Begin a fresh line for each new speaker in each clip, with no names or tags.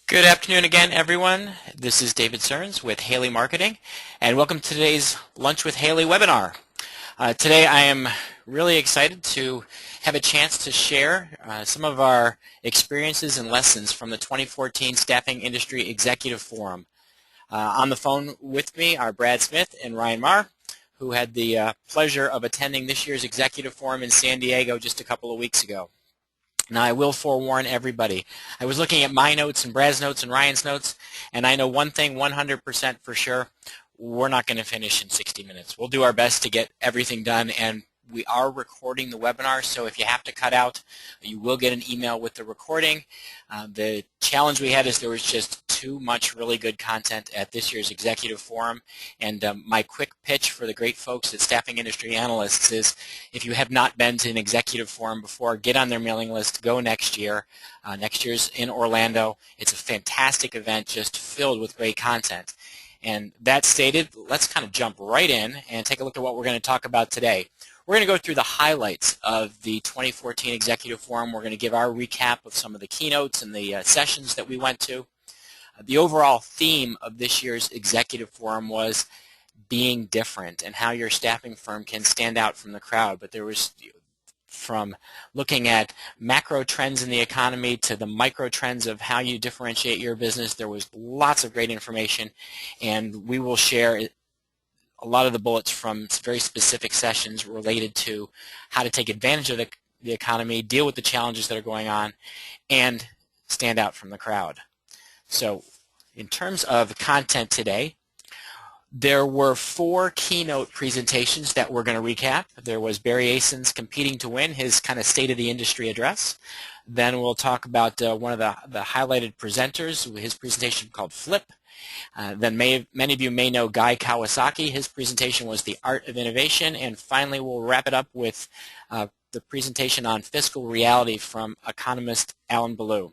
Good afternoon again, everyone. This is David Cerns with Haley Marketing, and welcome to today's Lunch with Haley webinar. Today I am really excited to have a chance to share some of our experiences and lessons from the 2014 Staffing Industry Executive Forum. On the phone with me are Brad Smith and Ryan Marr, who had the pleasure of attending this year's Executive Forum in San Diego just a couple of weeks ago. Now, I will forewarn everybody. I was looking at my notes and Brad's notes and Ryan's notes, and I know one thing 100% for sure. We're not going to finish in 60 minutes. We'll do our best to get everything done, and we are recording the webinar, so if you have to cut out, you will get an email with the recording. The challenge we had is there was just too much really good content at this year's Executive Forum, and my quick pitch for the great folks at Staffing Industry Analysts is if you have not been to an Executive Forum before, get on their mailing list, go next year. Next year's in Orlando. It's a fantastic event just filled with great content. And that stated, let's kind of jump right in and take a look at what we're going to talk about today. We're going to go through the highlights of the 2014 Executive Forum. We're going to give our recap of some of the keynotes and the sessions that we went to. The overall theme of this year's Executive Forum was being different and how your staffing firm can stand out from the crowd. But there was, from looking at macro trends in the economy to the micro trends of how you differentiate your business, there was lots of great information, and we will share a lot of the bullets from very specific sessions related to how to take advantage of the economy, deal with the challenges that are going on, and stand out from the crowd. So in terms of content today, there were 4 keynote presentations that we're going to recap. There was Barry Ason's Competing to Win, his kind of State of the Industry address. Then we'll talk about one of the highlighted presenters, his presentation called Flip. Then many of you may know Guy Kawasaki. His presentation was The Art of Innovation. And finally, we'll wrap it up with the presentation on fiscal reality from economist Alan Beloo.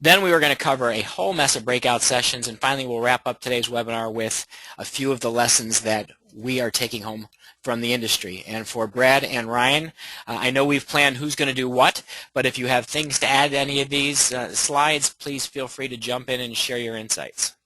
Then we were going to cover a whole mess of breakout sessions, and finally we'll wrap up today's webinar with a few of the lessons that we are taking home from the industry. And for Brad and Ryan, I know we've planned who's going to do what, but if you have things to add to any of these slides, please feel free to jump in and share your insights.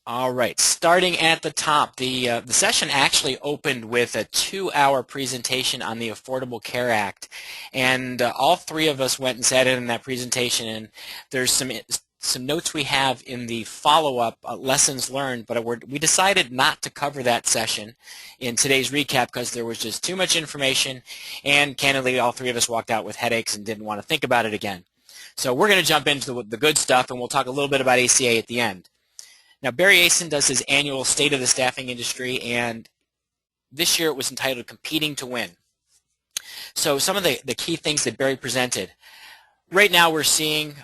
All right, starting at the top, the session actually opened with a 2-hour presentation on the Affordable Care Act, and all 3 of us went and sat in that presentation, and there's some notes we have in the follow-up lessons learned, but we decided not to cover that session in today's recap because there was just too much information, and candidly, all 3 of us walked out with headaches and didn't want to think about it again. So we're going to jump into the good stuff, and we'll talk a little bit about ACA at the end. Now, Barry Ason does his annual State of the Staffing Industry, and this year it was entitled Competing to Win. So some of the key things that Barry presented. Right now we're seeing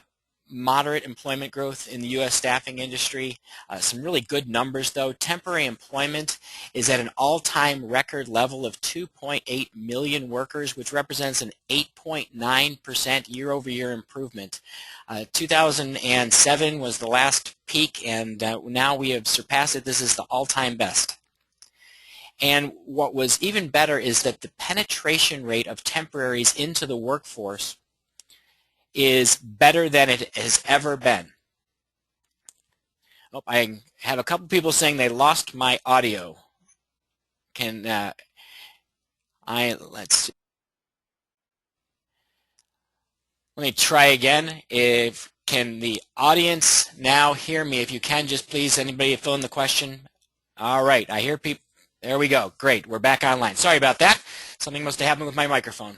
moderate employment growth in the U.S. staffing industry. Some really good numbers, though. Temporary employment is at an all-time record level of 2.8 million workers, which represents an 8.9% year-over-year improvement. 2007 was the last peak, and now we have surpassed it. This is the all-time best. And what was even better is that the penetration rate of temporaries into the workforce is better than it has ever been. Oh, I have a couple people saying they lost my audio. Let's see. Let me try again. Can the audience now hear me? If you can, just please, anybody fill in the question. All right, I hear people. There we go. Great, we're back online. Sorry about that. Something must have happened with my microphone.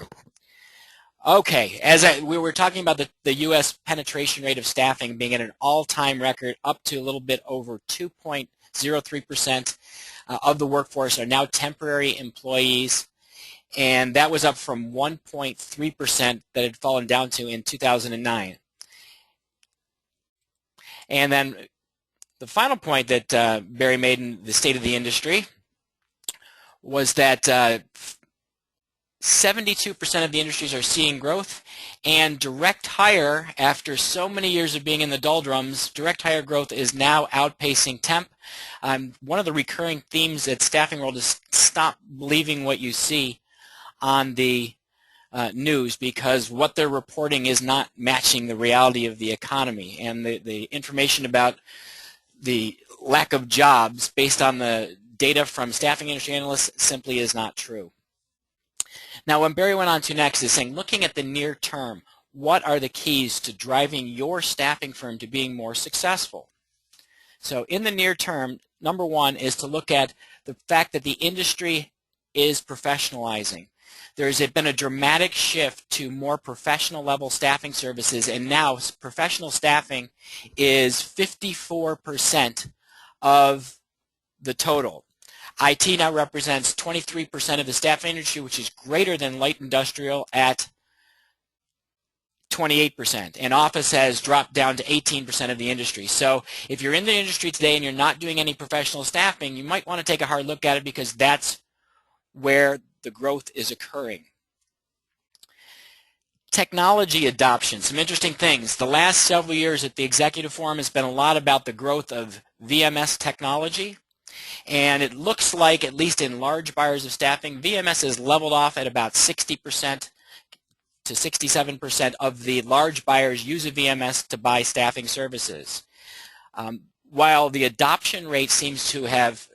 Okay, we were talking about the U.S. penetration rate of staffing being at an all-time record, up to a little bit over 2.03% of the workforce are now temporary employees, and that was up from 1.3% that had fallen down to in 2009. And then the final point that Barry made in the State of the Industry was that 72% of the industries are seeing growth, and direct hire, after so many years of being in the doldrums, direct hire growth is now outpacing temp. One of the recurring themes at Staffing World is stop believing what you see on the news, because what they're reporting is not matching the reality of the economy, and the information about the lack of jobs based on the data from staffing industry analysts simply is not true. Now, what Barry went on to next is saying, looking at the near term, what are the keys to driving your staffing firm to being more successful? So in the near term, number one is to look at the fact that the industry is professionalizing. There's been a dramatic shift to more professional level staffing services, and now professional staffing is 54% of the total. IT now represents 23% of the staffing industry, which is greater than light industrial at 28%, and office has dropped down to 18% of the industry. So if you're in the industry today and you're not doing any professional staffing, you might want to take a hard look at it, because that's where the growth is occurring. Technology adoption, some interesting things. The last several years at the Executive Forum has been a lot about the growth of VMS technology, and it looks like, at least in large buyers of staffing, VMS has leveled off at about 60% to 67% of the large buyers use a VMS to buy staffing services. While the adoption rate seems to have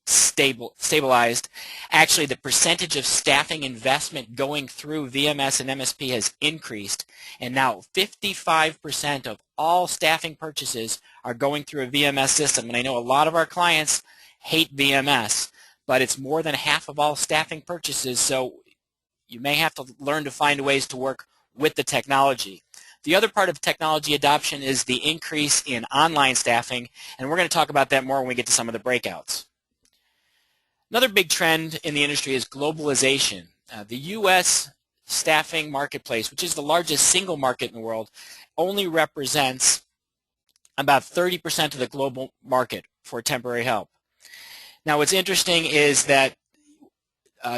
stabilized, actually the percentage of staffing investment going through VMS and MSP has increased, and now 55% of all staffing purchases are going through a VMS system. And I know a lot of our clients hate VMS, but it's more than half of all staffing purchases, so you may have to learn to find ways to work with the technology. The other part of technology adoption is the increase in online staffing, and we're going to talk about that more when we get to some of the breakouts. Another big trend in the industry is globalization. The U.S. staffing marketplace, which is the largest single market in the world, only represents about 30% of the global market for temporary help. Now, what's interesting is that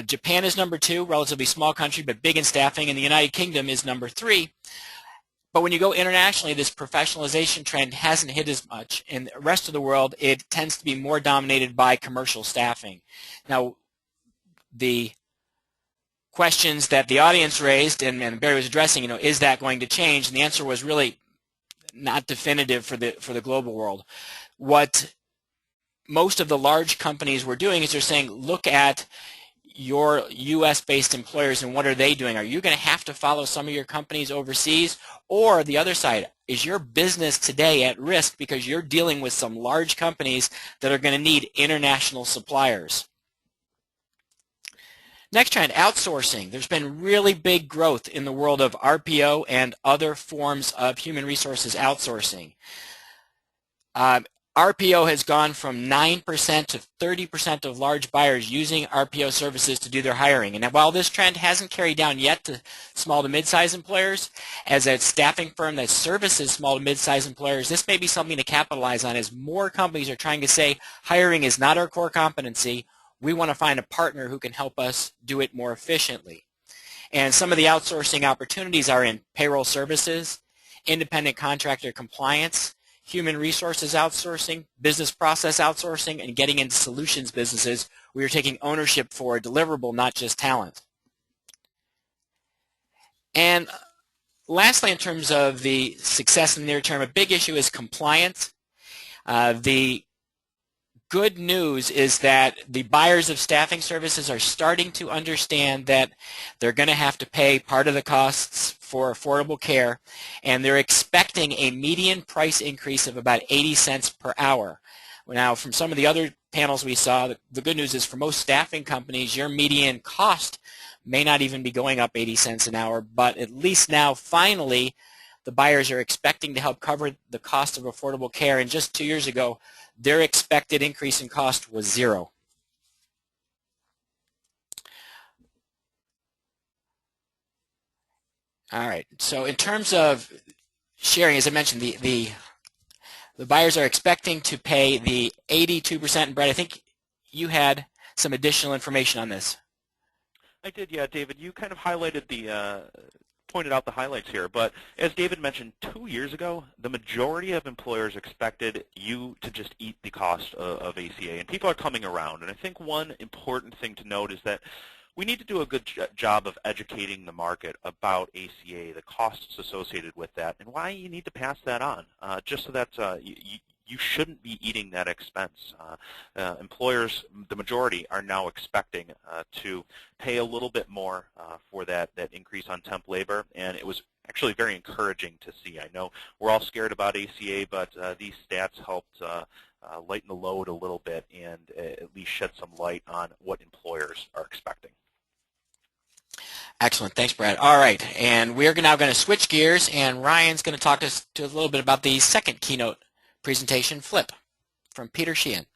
Japan is number 2, relatively small country, but big in staffing, and the United Kingdom is number 3. But when you go internationally, this professionalization trend hasn't hit as much. In the rest of the world, it tends to be more dominated by commercial staffing. Now, the questions that the audience raised, and Barry was addressing, is that going to change? And the answer was really not definitive for the global world. What most of the large companies were doing is they're saying, look at your U.S.-based employers and what are they doing? Are you going to have to follow some of your companies overseas? Or the other side, is your business today at risk because you're dealing with some large companies that are going to need international suppliers? Next trend, outsourcing. There's been really big growth in the world of RPO and other forms of human resources outsourcing. RPO has gone from 9% to 30% of large buyers using RPO services to do their hiring. And while this trend hasn't carried down yet to small to mid-sized employers, as a staffing firm that services small to mid-sized employers, this may be something to capitalize on, as more companies are trying to say hiring is not our core competency. We want to find a partner who can help us do it more efficiently. And some of the outsourcing opportunities are in payroll services, independent contractor compliance, human resources outsourcing, business process outsourcing, and getting into solutions businesses where you're taking ownership for a deliverable, not just talent. And lastly, in terms of the success in the near term, a big issue is compliance. The good news is that the buyers of staffing services are starting to understand that they're going to have to pay part of the costs for affordable care, and they're expecting a median price increase of about 80 cents per hour. Now, from some of the other panels we saw, the good news is for most staffing companies, your median cost may not even be going up 80 cents an hour, but at least now, finally, the buyers are expecting to help cover the cost of affordable care, and just 2 years ago, their expected increase in cost was 0. All right, so in terms of sharing, as I mentioned, the buyers are expecting to pay the 82%, and Brett, I think you had some additional information on this.
I did, yeah, David. You kind of highlighted pointed out the highlights here, but as David mentioned, 2 years ago, the majority of employers expected you to just eat the cost of ACA, and people are coming around. And I think one important thing to note is that We need to do a good job of educating the market about ACA, the costs associated with that, and why you need to pass that on, just so that you shouldn't be eating that expense. Employers, the majority, are now expecting to pay a little bit more for that increase on temp labor, and it was actually very encouraging to see. I know we're all scared about ACA, but these stats helped lighten the load a little bit and at least shed some light on what employers are expecting.
Excellent. Thanks, Brad. All right, and we're now going to switch gears, and Ryan's going to talk to us a little bit about the second keynote presentation, Flip, from Peter Sheehan.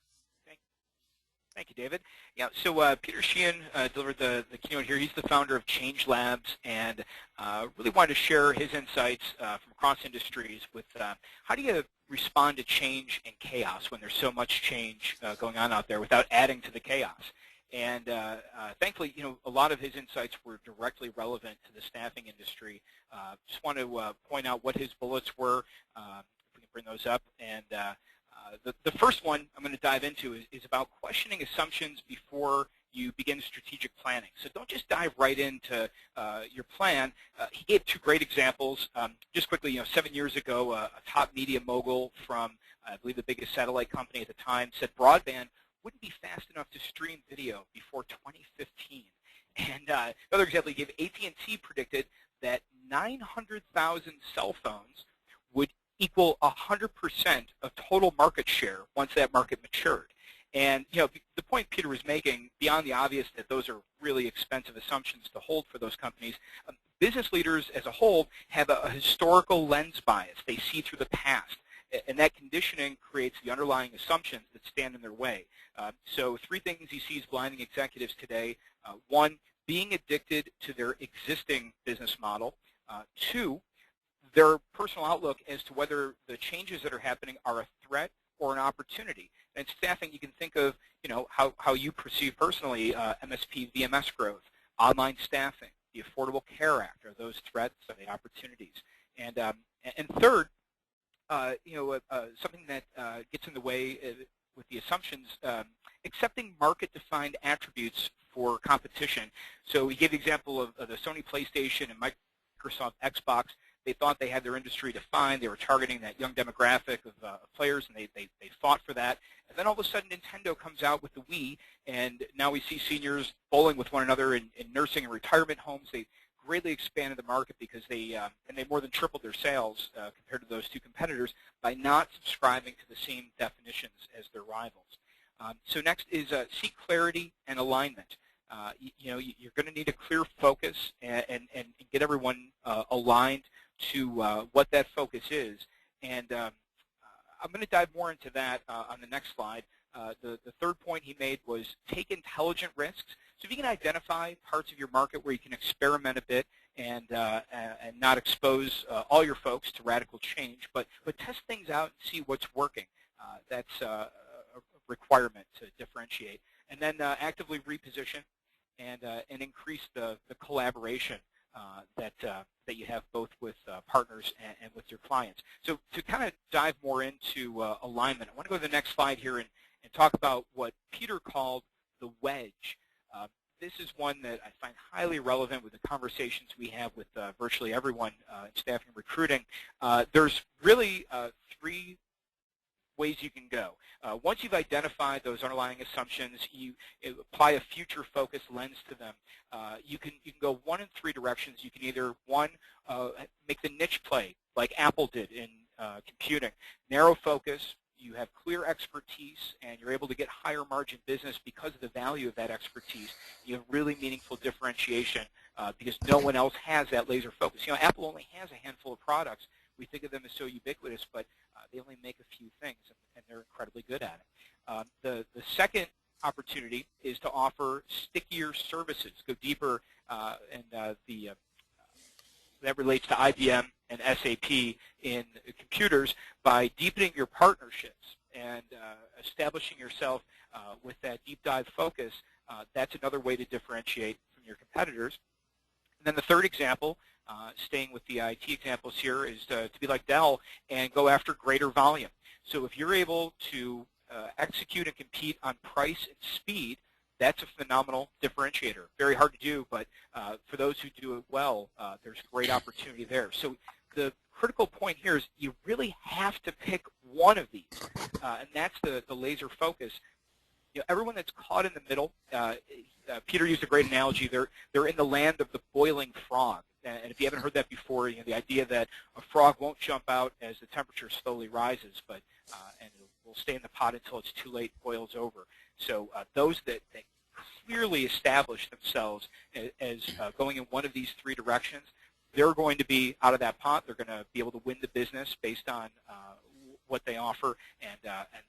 Thank you, David. Yeah, so Peter Sheehan delivered the keynote here. He's the founder of Change Labs, and really wanted to share his insights from across industries with how do you respond to change and chaos when there's so much change going on out there without adding to the chaos. And thankfully, a lot of his insights were directly relevant to the staffing industry. Just want to point out what his bullets were, if we can bring those up. And the first one I'm going to dive into is about questioning assumptions before you begin strategic planning. So don't just dive right into your plan. He gave two great examples. Just quickly, 7 years ago, a top media mogul from, I believe, the biggest satellite company at the time said broadband wouldn't be fast enough to stream video before 2015. And another example he gave, AT&T predicted that 900,000 cell phones would equal 100% of total market share once that market matured. And the point Peter was making, beyond the obvious that those are really expensive assumptions to hold for those companies, business leaders as a whole have a historical lens bias. They see through the past, and that conditioning creates the underlying assumptions that stand in their way. So three things he sees blinding executives today. One, being addicted to their existing business model. Two, their personal outlook as to whether the changes that are happening are a threat or an opportunity. And in staffing, you can think of how you perceive personally MSP VMS growth, online staffing, the Affordable Care Act. Are those threats? Are they opportunities? And third, something that gets in the way with the assumptions, accepting market-defined attributes for competition. So he gave the example of the Sony PlayStation and Microsoft Xbox. They thought they had their industry defined. They were targeting that young demographic of players, and they fought for that. And then all of a sudden, Nintendo comes out with the Wii, and now we see seniors bowling with one another in nursing and retirement homes. They greatly expanded the market because they more than tripled their sales compared to those two competitors by not subscribing to the same definitions as their rivals. So next is seek clarity and alignment. You're going to need a clear focus and get everyone aligned to what that focus is. And I'm going to dive more into that on the next slide. The third point he made was take intelligent risks. So if you can identify parts of your market where you can experiment a bit and not expose all your folks to radical change, but test things out and see what's working. That's a requirement to differentiate. And then actively reposition and increase the collaboration that you have both with partners and with your clients. So to kind of dive more into alignment, I want to go to the next slide here and talk about what Peter called the wedge. This is one that I find highly relevant with the conversations we have with virtually everyone in staffing and recruiting. There's really three ways you can go. Once you've identified those underlying assumptions, you apply a future-focused lens to them. You can go one in three directions. You can either, one, make the niche play like Apple did in computing. Narrow focus, you have clear expertise, and you're able to get higher margin business because of the value of that expertise. You have really meaningful differentiation because no one else has that laser focus. Apple only has a handful of products. We think of them as so ubiquitous, but they only make a few things, and they're incredibly good at it. The second opportunity is to offer stickier services, go deeper, and that relates to IBM and SAP in computers by deepening your partnerships and establishing yourself with that deep dive focus. That's another way to differentiate from your competitors. And then the third example, staying with the IT examples here, is to be like Dell and go after greater volume. So if you're able to execute and compete on price and speed, That's a phenomenal differentiator. Very hard to do, but for those who do it well, there's great opportunity there. So the critical point here is you really have to pick one of these, and that's the laser focus. You know, everyone that's caught in the middle, Peter used a great analogy. They're in the land of the boiling frog. And if you haven't heard that before, you know, the idea that a frog won't jump out as the temperature slowly rises, but and it will stay in the pot until it's too late, boils over. So those that clearly establish themselves as going in one of these three directions, they're going to be out of that pot. They're going to be able to win the business based on what they offer, and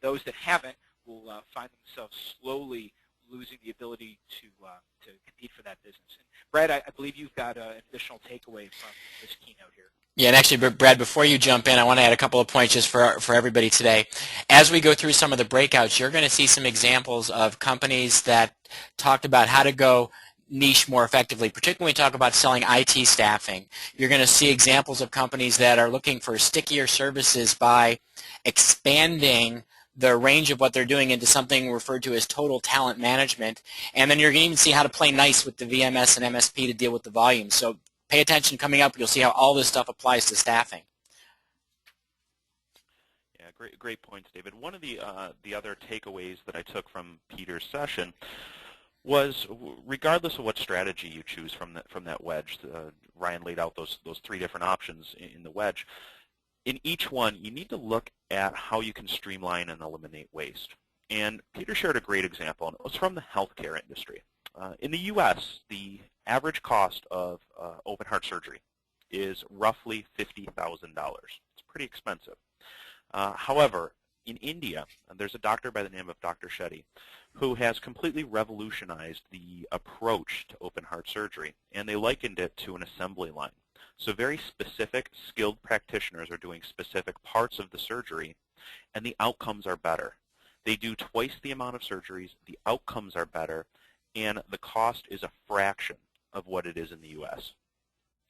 those that haven't will find themselves slowly losing the ability to compete for that business. And Brad, I believe you've got an additional takeaway from this keynote here.
Yeah, and actually, Brad, before you jump in, I want to add a couple of points just for everybody today. As we go through some of the breakouts, you're going to see some examples of companies that talked about how to go niche more effectively, particularly when we talk about selling IT staffing. You're going to see examples of companies that are looking for stickier services by expanding the range of what they're doing into something referred to as total talent management. And then you're going to even see how to play nice with the VMS and MSP to deal with the volume. So pay attention coming up. You'll see how all this stuff applies to staffing.
Yeah, great points, David. One of the other takeaways that I took from Peter's session was, regardless of what strategy you choose from that wedge, Ryan laid out those three different options in the wedge. In each one, you need to look at how you can streamline and eliminate waste. And Peter shared a great example, and it was from the healthcare industry. In the U.S., the average cost of open heart surgery is roughly $50,000. It's pretty expensive. However, in India, there's a doctor by the name of Dr. Shetty who has completely revolutionized the approach to open heart surgery, and they likened it to an assembly line. So very specific, skilled practitioners are doing specific parts of the surgery, and the outcomes are better. They do twice the amount of surgeries, the outcomes are better, and the cost is a fraction of what it is in the U.S.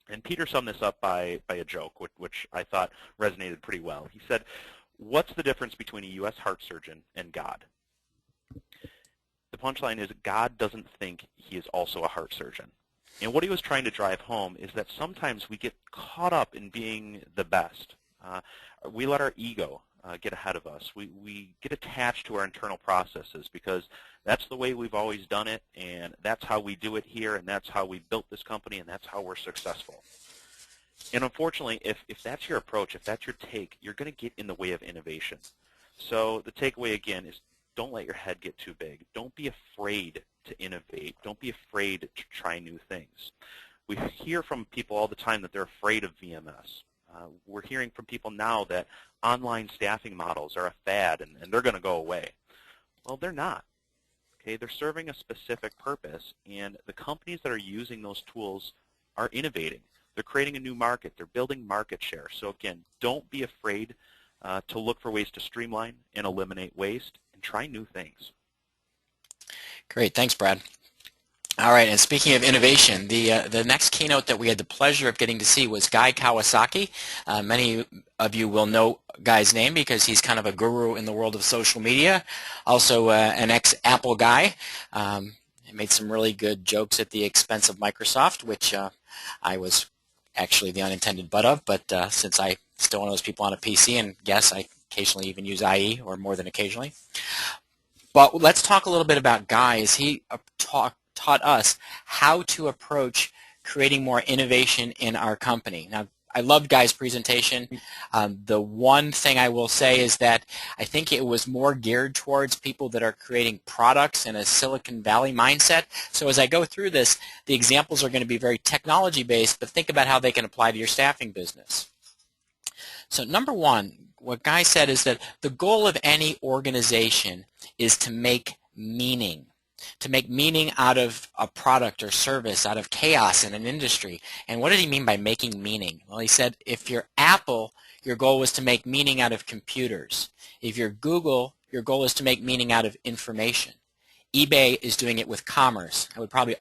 And Peter summed this up by a joke, which I thought resonated pretty well. He said, what's the difference between a U.S. heart surgeon and God? The punchline is God doesn't think he is also a heart surgeon. And what he was trying to drive home is that sometimes we get caught up in being the best. We let our ego get ahead of us. We get attached to our internal processes because that's the way we've always done it, and that's how we do it here, and that's how we built this company, and that's how we're successful. And unfortunately, if that's your approach, if that's your take, you're going to get in the way of innovation. So the takeaway, again, is don't let your head get too big. Don't be afraid to innovate. Don't be afraid to try new things. We hear from people all the time that they're afraid of VMS. We're hearing from people now that online staffing models are a fad and they're going to go away. Well, they're not. Okay, they're serving a specific purpose, and the companies that are using those tools are innovating. They're creating a new market. They're building market share. So again, don't be afraid to look for ways to streamline and eliminate waste and try new things.
Great. Thanks, Brad. All right, and speaking of innovation, the next keynote that we had the pleasure of getting to see was Guy Kawasaki. Many of you will know Guy's name because he's kind of a guru in the world of social media, also an ex-Apple guy. He made some really good jokes at the expense of Microsoft, which I was actually the unintended butt of, but since I still one of those people on a PC, and yes, I occasionally even use IE, or more than occasionally. But let's talk a little bit about Guy as he taught us how to approach creating more innovation in our company. Now, I loved Guy's presentation. The one thing I will say is that I think it was more geared towards people that are creating products in a Silicon Valley mindset. So as I go through this, the examples are going to be very technology-based, but think about how they can apply to your staffing business. So number one, what Guy said is that the goal of any organization is to make meaning. To make meaning out of a product or service, out of chaos in an industry. And what did he mean by making meaning? Well, he said if you're Apple, your goal was to make meaning out of computers. If you're Google, your goal is to make meaning out of information. eBay is doing it with commerce. I would probably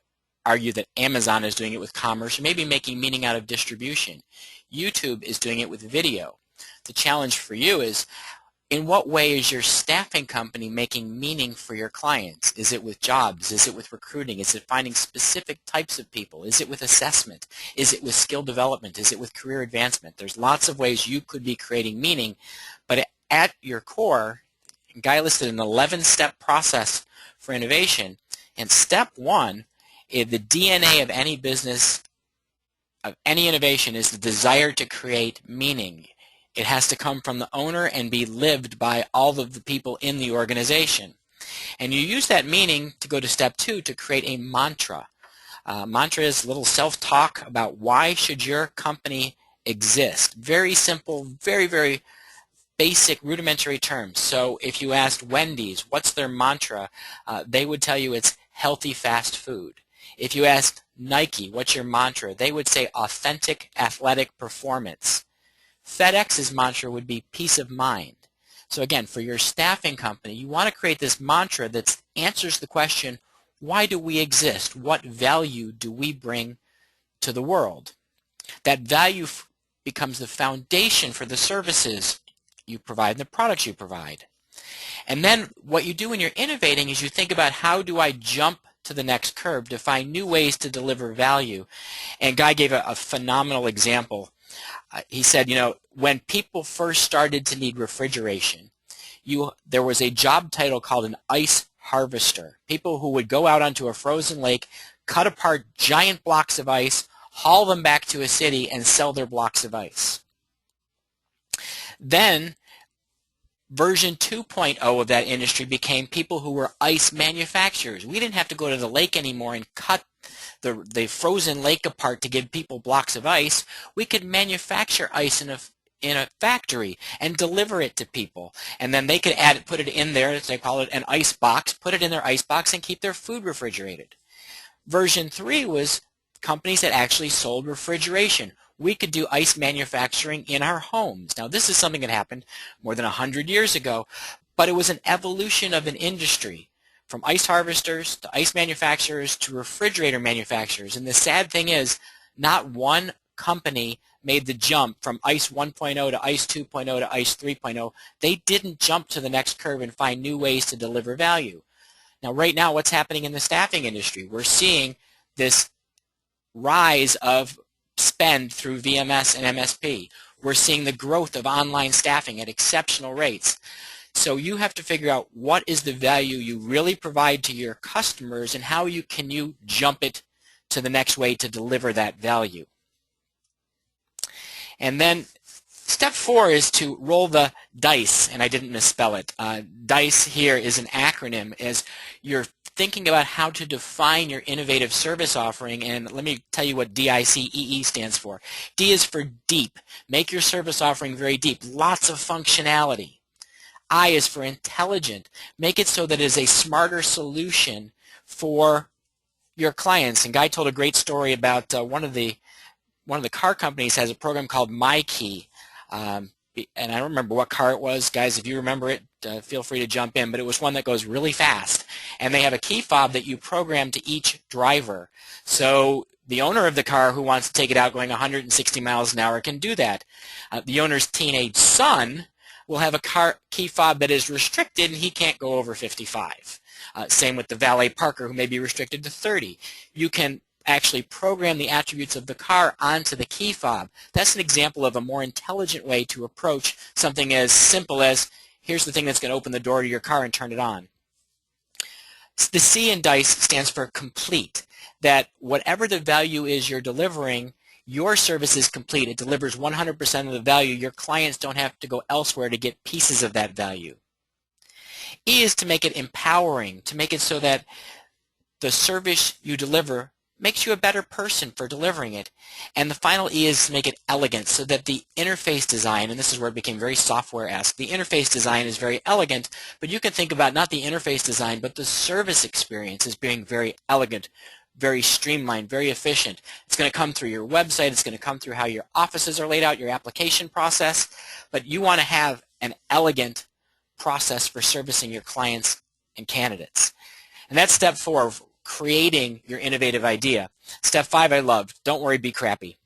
argue that Amazon is doing it with commerce, or maybe making meaning out of distribution. YouTube is doing it with video. The challenge for you is in what way is your staffing company making meaning for your clients? Is it with jobs? Is it with recruiting? Is it finding specific types of people? Is it with assessment? Is it with skill development? Is it with career advancement? There's lots of ways you could be creating meaning, but at your core, Guy listed an 11-step process for innovation, and step 1 is the DNA of any business, of any innovation, is the desire to create meaning. It has to come from the owner and be lived by all of the people in the organization. And you use that meaning to go to step 2 to create a mantra. Mantra is a little self-talk about why should your company exist. Very simple, very, very basic, rudimentary terms. So if you asked Wendy's what's their mantra, they would tell you it's healthy fast food. If you asked Nike what's your mantra, they would say authentic athletic performance. FedEx's mantra would be peace of mind. So again, for your staffing company, you want to create this mantra that answers the question, why do we exist? What value do we bring to the world? That value becomes the foundation for the services you provide and the products you provide. And then what you do when you're innovating is you think about, how do I jump to the next curve to find new ways to deliver value? And Guy gave a phenomenal example. He said, when people first started to need refrigeration, there was a job title called an ice harvester. People who would go out onto a frozen lake, cut apart giant blocks of ice, haul them back to a city, and sell their blocks of ice. Then version 2.0 of that industry became people who were ice manufacturers. We didn't have to go to the lake anymore and cut the frozen lake apart to give people blocks of ice. We could manufacture ice in a factory and deliver it to people, and then they could put it in there, as they call it, an ice box, put it in their ice box and keep their food refrigerated. Version 3 was companies that actually sold refrigeration. We could do ice manufacturing in our homes. Now, this is something that happened more than 100 years ago, but it was an evolution of an industry, from ice harvesters to ice manufacturers to refrigerator manufacturers. And the sad thing is, not one company made the jump from ice 1.0 to ice 2.0 to ice 3.0. They didn't jump to the next curve and find new ways to deliver value. Now, right now, what's happening in the staffing industry? We're seeing this rise of spend through VMS and MSP. We're seeing the growth of online staffing at exceptional rates. So you have to figure out what is the value you really provide to your customers, and how can you jump it to the next way to deliver that value. And then step 4 is to roll the dice, and I didn't misspell it. DICE here is an acronym, as you're thinking about how to define your innovative service offering, and let me tell you what DICEE stands for. D is for deep. Make your service offering very deep. Lots of functionality. I is for intelligent. Make it so that it is a smarter solution for your clients. And Guy told a great story about one of the car companies has a program called My Key. And I don't remember what car it was. Guys, if you remember it, feel free to jump in. But it was one that goes really fast. And they have a key fob that you program to each driver. So the owner of the car who wants to take it out going 160 miles an hour can do that. The owner's teenage son will have a car key fob that is restricted, and he can't go over 55. Same with the valet parker, who may be restricted to 30. You can actually program the attributes of the car onto the key fob. That's an example of a more intelligent way to approach something as simple as, here's the thing that's going to open the door to your car and turn it on. The C in DICE stands for complete, that whatever the value is you're delivering, your service is complete. It delivers 100% of the value. Your clients don't have to go elsewhere to get pieces of that value. E is to make it empowering, to make it so that the service you deliver makes you a better person for delivering it. And the final E is to make it elegant, so that the interface design, and this is where it became very software-esque, the interface design is very elegant, but you can think about not the interface design, but the service experience as being very elegant, very streamlined, very efficient. It's going to come through your website. It's going to come through how your offices are laid out, your application process, but you want to have an elegant process for servicing your clients and candidates. And that's step 4, creating your innovative idea. Step 5 I loved. Don't worry, be crappy.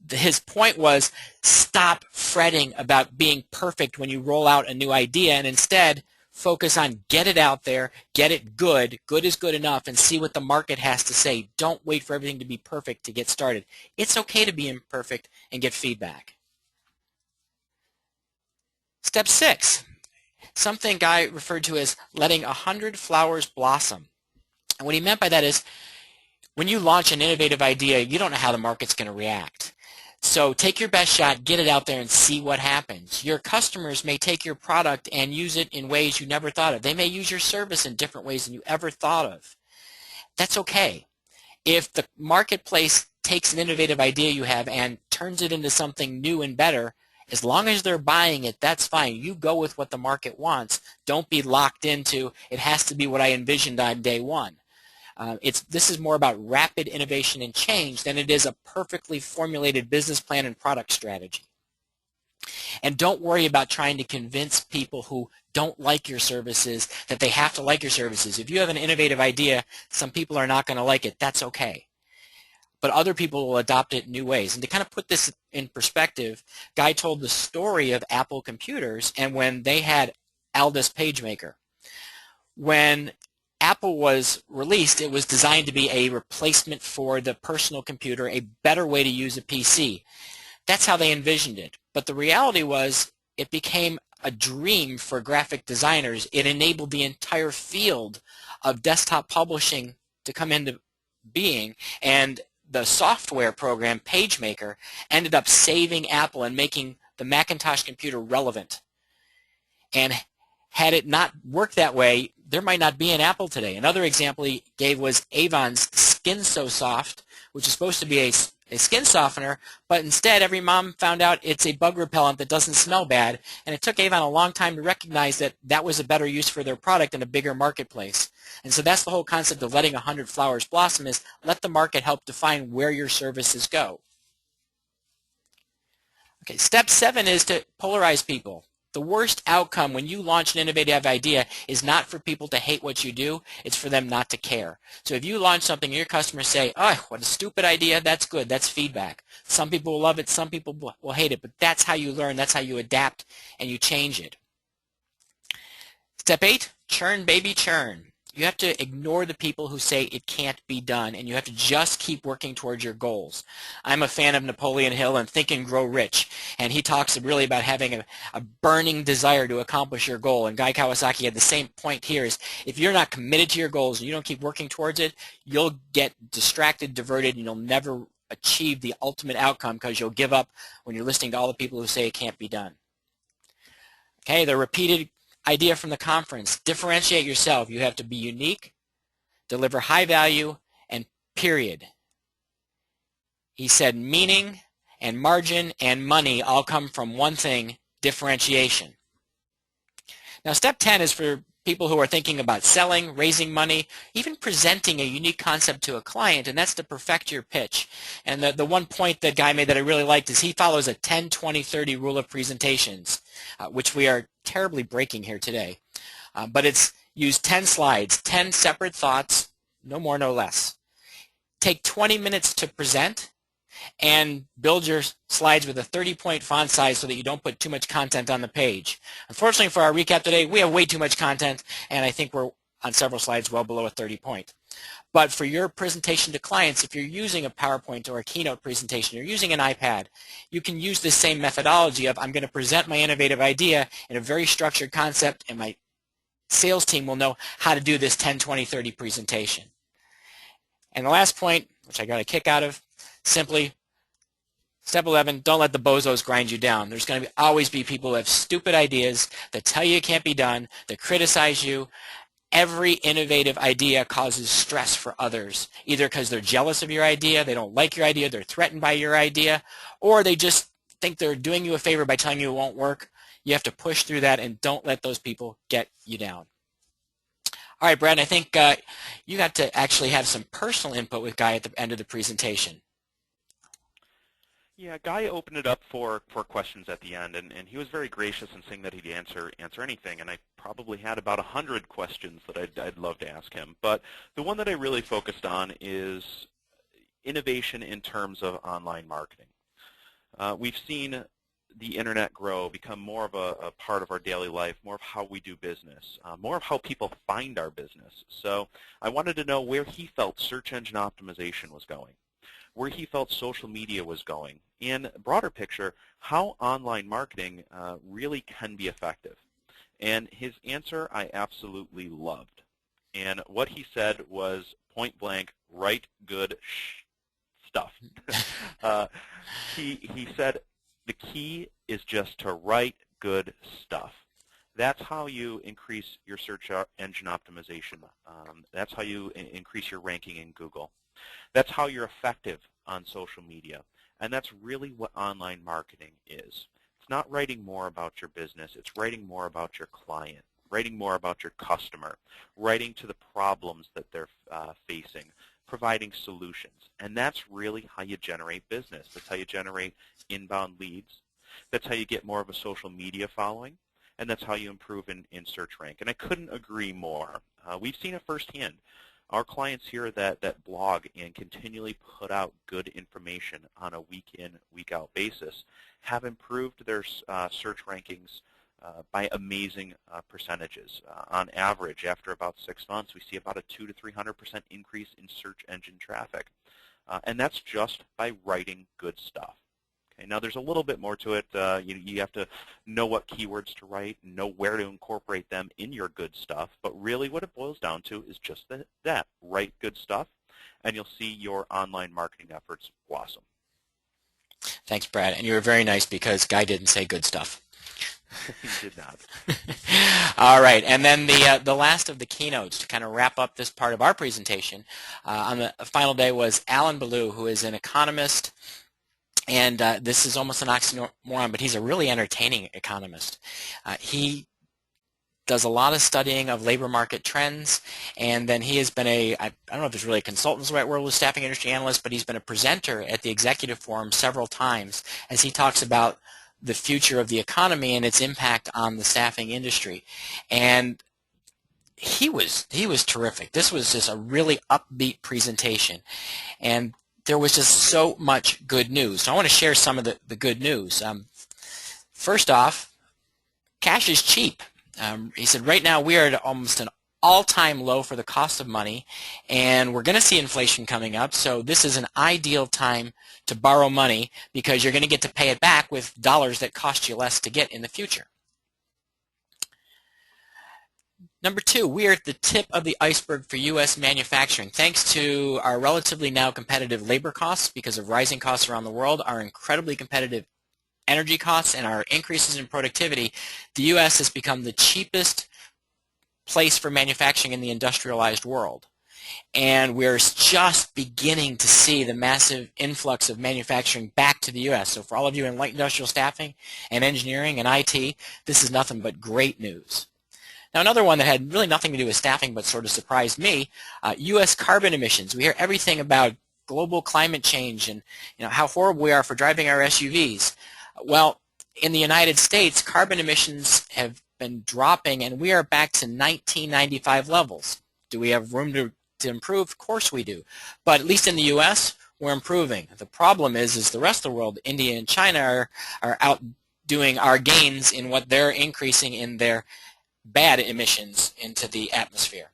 his point was, stop fretting about being perfect when you roll out a new idea, and instead focus on get it out there, get it good. Good is good enough, and see what the market has to say. Don't wait for everything to be perfect to get started. It's okay to be imperfect and get feedback. Step 6, something Guy referred to as letting 100 flowers blossom. And what he meant by that is, when you launch an innovative idea, you don't know how the market's going to react. So take your best shot, get it out there, and see what happens. Your customers may take your product and use it in ways you never thought of. They may use your service in different ways than you ever thought of. That's okay. If the marketplace takes an innovative idea you have and turns it into something new and better, as long as they're buying it, that's fine. You go with what the market wants. Don't be locked into, it has to be what I envisioned on day one. This is more about rapid innovation and change than it is a perfectly formulated business plan and product strategy. And don't worry about trying to convince people who don't like your services that they have to like your services. If you have an innovative idea, some people are not going to like it. That's okay. But other people will adopt it in new ways. And to kind of put this in perspective, Guy told the story of Apple computers and when they had Aldus PageMaker. When Apple was released, it was designed to be a replacement for the personal computer, a better way to use a PC. That's how they envisioned it. But the reality was it became a dream for graphic designers. It enabled the entire field of desktop publishing to come into being, and the software program, PageMaker, ended up saving Apple and making the Macintosh computer relevant. And had it not worked that way, there might not be an Apple today. Another example he gave was Avon's Skin So Soft, which is supposed to be a skin softener, but instead every mom found out it's a bug repellent that doesn't smell bad, and it took Avon a long time to recognize that that was a better use for their product in a bigger marketplace. And so that's the whole concept of letting 100 flowers blossom, is let the market help define where your services go. Okay, step 7 is to polarize people. The worst outcome when you launch an innovative idea is not for people to hate what you do, it's for them not to care. So if you launch something and your customers say, oh, what a stupid idea, that's good, that's feedback. Some people will love it, some people will hate it, but that's how you learn, that's how you adapt and you change it. Step 8, churn baby churn. You have to ignore the people who say it can't be done, and you have to just keep working towards your goals. I'm a fan of Napoleon Hill and Think and Grow Rich, and he talks really about having a burning desire to accomplish your goal. And Guy Kawasaki had the same point here, is if you're not committed to your goals and you don't keep working towards it, you'll get distracted, diverted, and you'll never achieve the ultimate outcome because you'll give up when you're listening to all the people who say it can't be done. Okay, the repeated idea from the conference, differentiate yourself. You have to be unique, deliver high value, and period. He said meaning and margin and money all come from one thing, differentiation. Now step 10 is for people who are thinking about selling, raising money, even presenting a unique concept to a client, and that's to perfect your pitch. And the one point that Guy made that I really liked is he follows a 10-20-30 rule of presentations, which we are terribly breaking here today. But it's use 10 slides, 10 separate thoughts, no more, no less. Take 20 minutes to present, and build your slides with a 30-point font size so that you don't put too much content on the page. Unfortunately for our recap today, we have way too much content, and I think we're on several slides well below a 30-point. But for your presentation to clients, if you're using a PowerPoint or a keynote presentation, you're using an iPad, you can use this same methodology of I'm going to present my innovative idea in a very structured concept, and my sales team will know how to do this 10-20-30 presentation. And the last point, which I got a kick out of, simply, step 11, don't let the bozos grind you down. There's going to always be people who have stupid ideas that tell you it can't be done, that criticize you. Every innovative idea causes stress for others, either because they're jealous of your idea, they don't like your idea, they're threatened by your idea, or they just think they're doing you a favor by telling you it won't work. You have to push through that, and don't let those people get you down. All right, Brad, I think you got to actually have some personal input with Guy at the end of the presentation.
Yeah, Guy opened it up for questions at the end, and he was very gracious in saying that he'd answer anything, and I probably had about 100 questions that I'd love to ask him. But the one that I really focused on is innovation in terms of online marketing. We've seen the internet grow, become more of a part of our daily life, more of how we do business, more of how people find our business. So I wanted to know where he felt search engine optimization was going, where he felt social media was going, and broader picture, how online marketing really can be effective. And his answer I absolutely loved. And what he said was point blank, write good stuff. He said the key is just to write good stuff. That's how you increase your search engine optimization. That's how you increase your ranking in Google. That's how you're effective on social media. And that's really what online marketing is. It's not writing more about your business. It's writing more about your client, writing more about your customer, writing to the problems that they're facing, providing solutions. And that's really how you generate business. That's how you generate inbound leads. That's how you get more of a social media following. And that's how you improve in search rank. And I couldn't agree more. We've seen it firsthand. Our clients here that blog and continually put out good information on a week-in, week-out basis have improved their search rankings by amazing percentages. On average, after about 6 months, we see about a 200 to 300% increase in search engine traffic. And that's just by writing good stuff. Okay, now there's a little bit more to it. You have to know what keywords to write, know where to incorporate them in your good stuff. But really what it boils down to is just that. Write good stuff, and you'll see your online marketing efforts blossom.
Thanks, Brad. And you were very nice because Guy didn't say good stuff.
He did not.
All right, and then the last of the keynotes to kind of wrap up this part of our presentation on the final day was Alan Beloo, who is an economist. And this is almost an oxymoron, but he's a really entertaining economist. He does a lot of studying of labor market trends, and then he has been I don't know if it's really a consultant is the right word with staffing industry analyst, but he's been a presenter at the Executive Forum several times as he talks about the future of the economy and its impact on the staffing industry. And he was terrific. This was just a really upbeat presentation. And there was just so much good news. So I want to share some of the good news. First off, cash is cheap. He said right now we are at almost an all-time low for the cost of money, and we're going to see inflation coming up, so this is an ideal time to borrow money because you're going to get to pay it back with dollars that cost you less to get in the future. Number two, we are at the tip of the iceberg for U.S. manufacturing. Thanks to our relatively now competitive labor costs because of rising costs around the world, our incredibly competitive energy costs, and our increases in productivity, the U.S. has become the cheapest place for manufacturing in the industrialized world. And we're just beginning to see the massive influx of manufacturing back to the U.S. So for all of you in light industrial staffing and engineering and IT, this is nothing but great news. Now another one that had really nothing to do with staffing but sort of surprised me, U.S. carbon emissions. We hear everything about global climate change and how horrible we are for driving our SUVs. Well, in the United States, carbon emissions have been dropping and we are back to 1995 levels. Do we have room to improve? Of course we do. But at least in the U.S., we're improving. The problem is the rest of the world, India and China, are outdoing our gains in what they're increasing in their bad emissions into the atmosphere.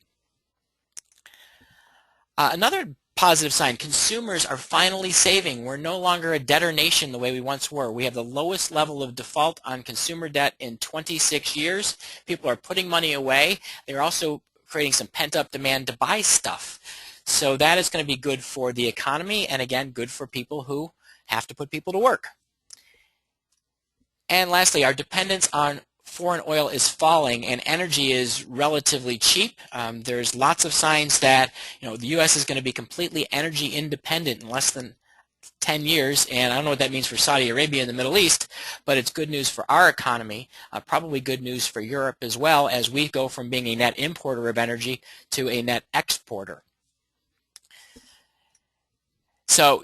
Another positive sign, consumers are finally saving. We're no longer a debtor nation the way we once were. We have the lowest level of default on consumer debt in 26 years. People are putting money away. They're also creating some pent-up demand to buy stuff. So that is going to be good for the economy and, again, good for people who have to put people to work. And lastly, our dependence on foreign oil is falling and energy is relatively cheap. There's lots of signs that the U.S. is going to be completely energy independent in less than 10 years, and I don't know what that means for Saudi Arabia and the Middle East, but it's good news for our economy, probably good news for Europe as well, as we go from being a net importer of energy to a net exporter. So,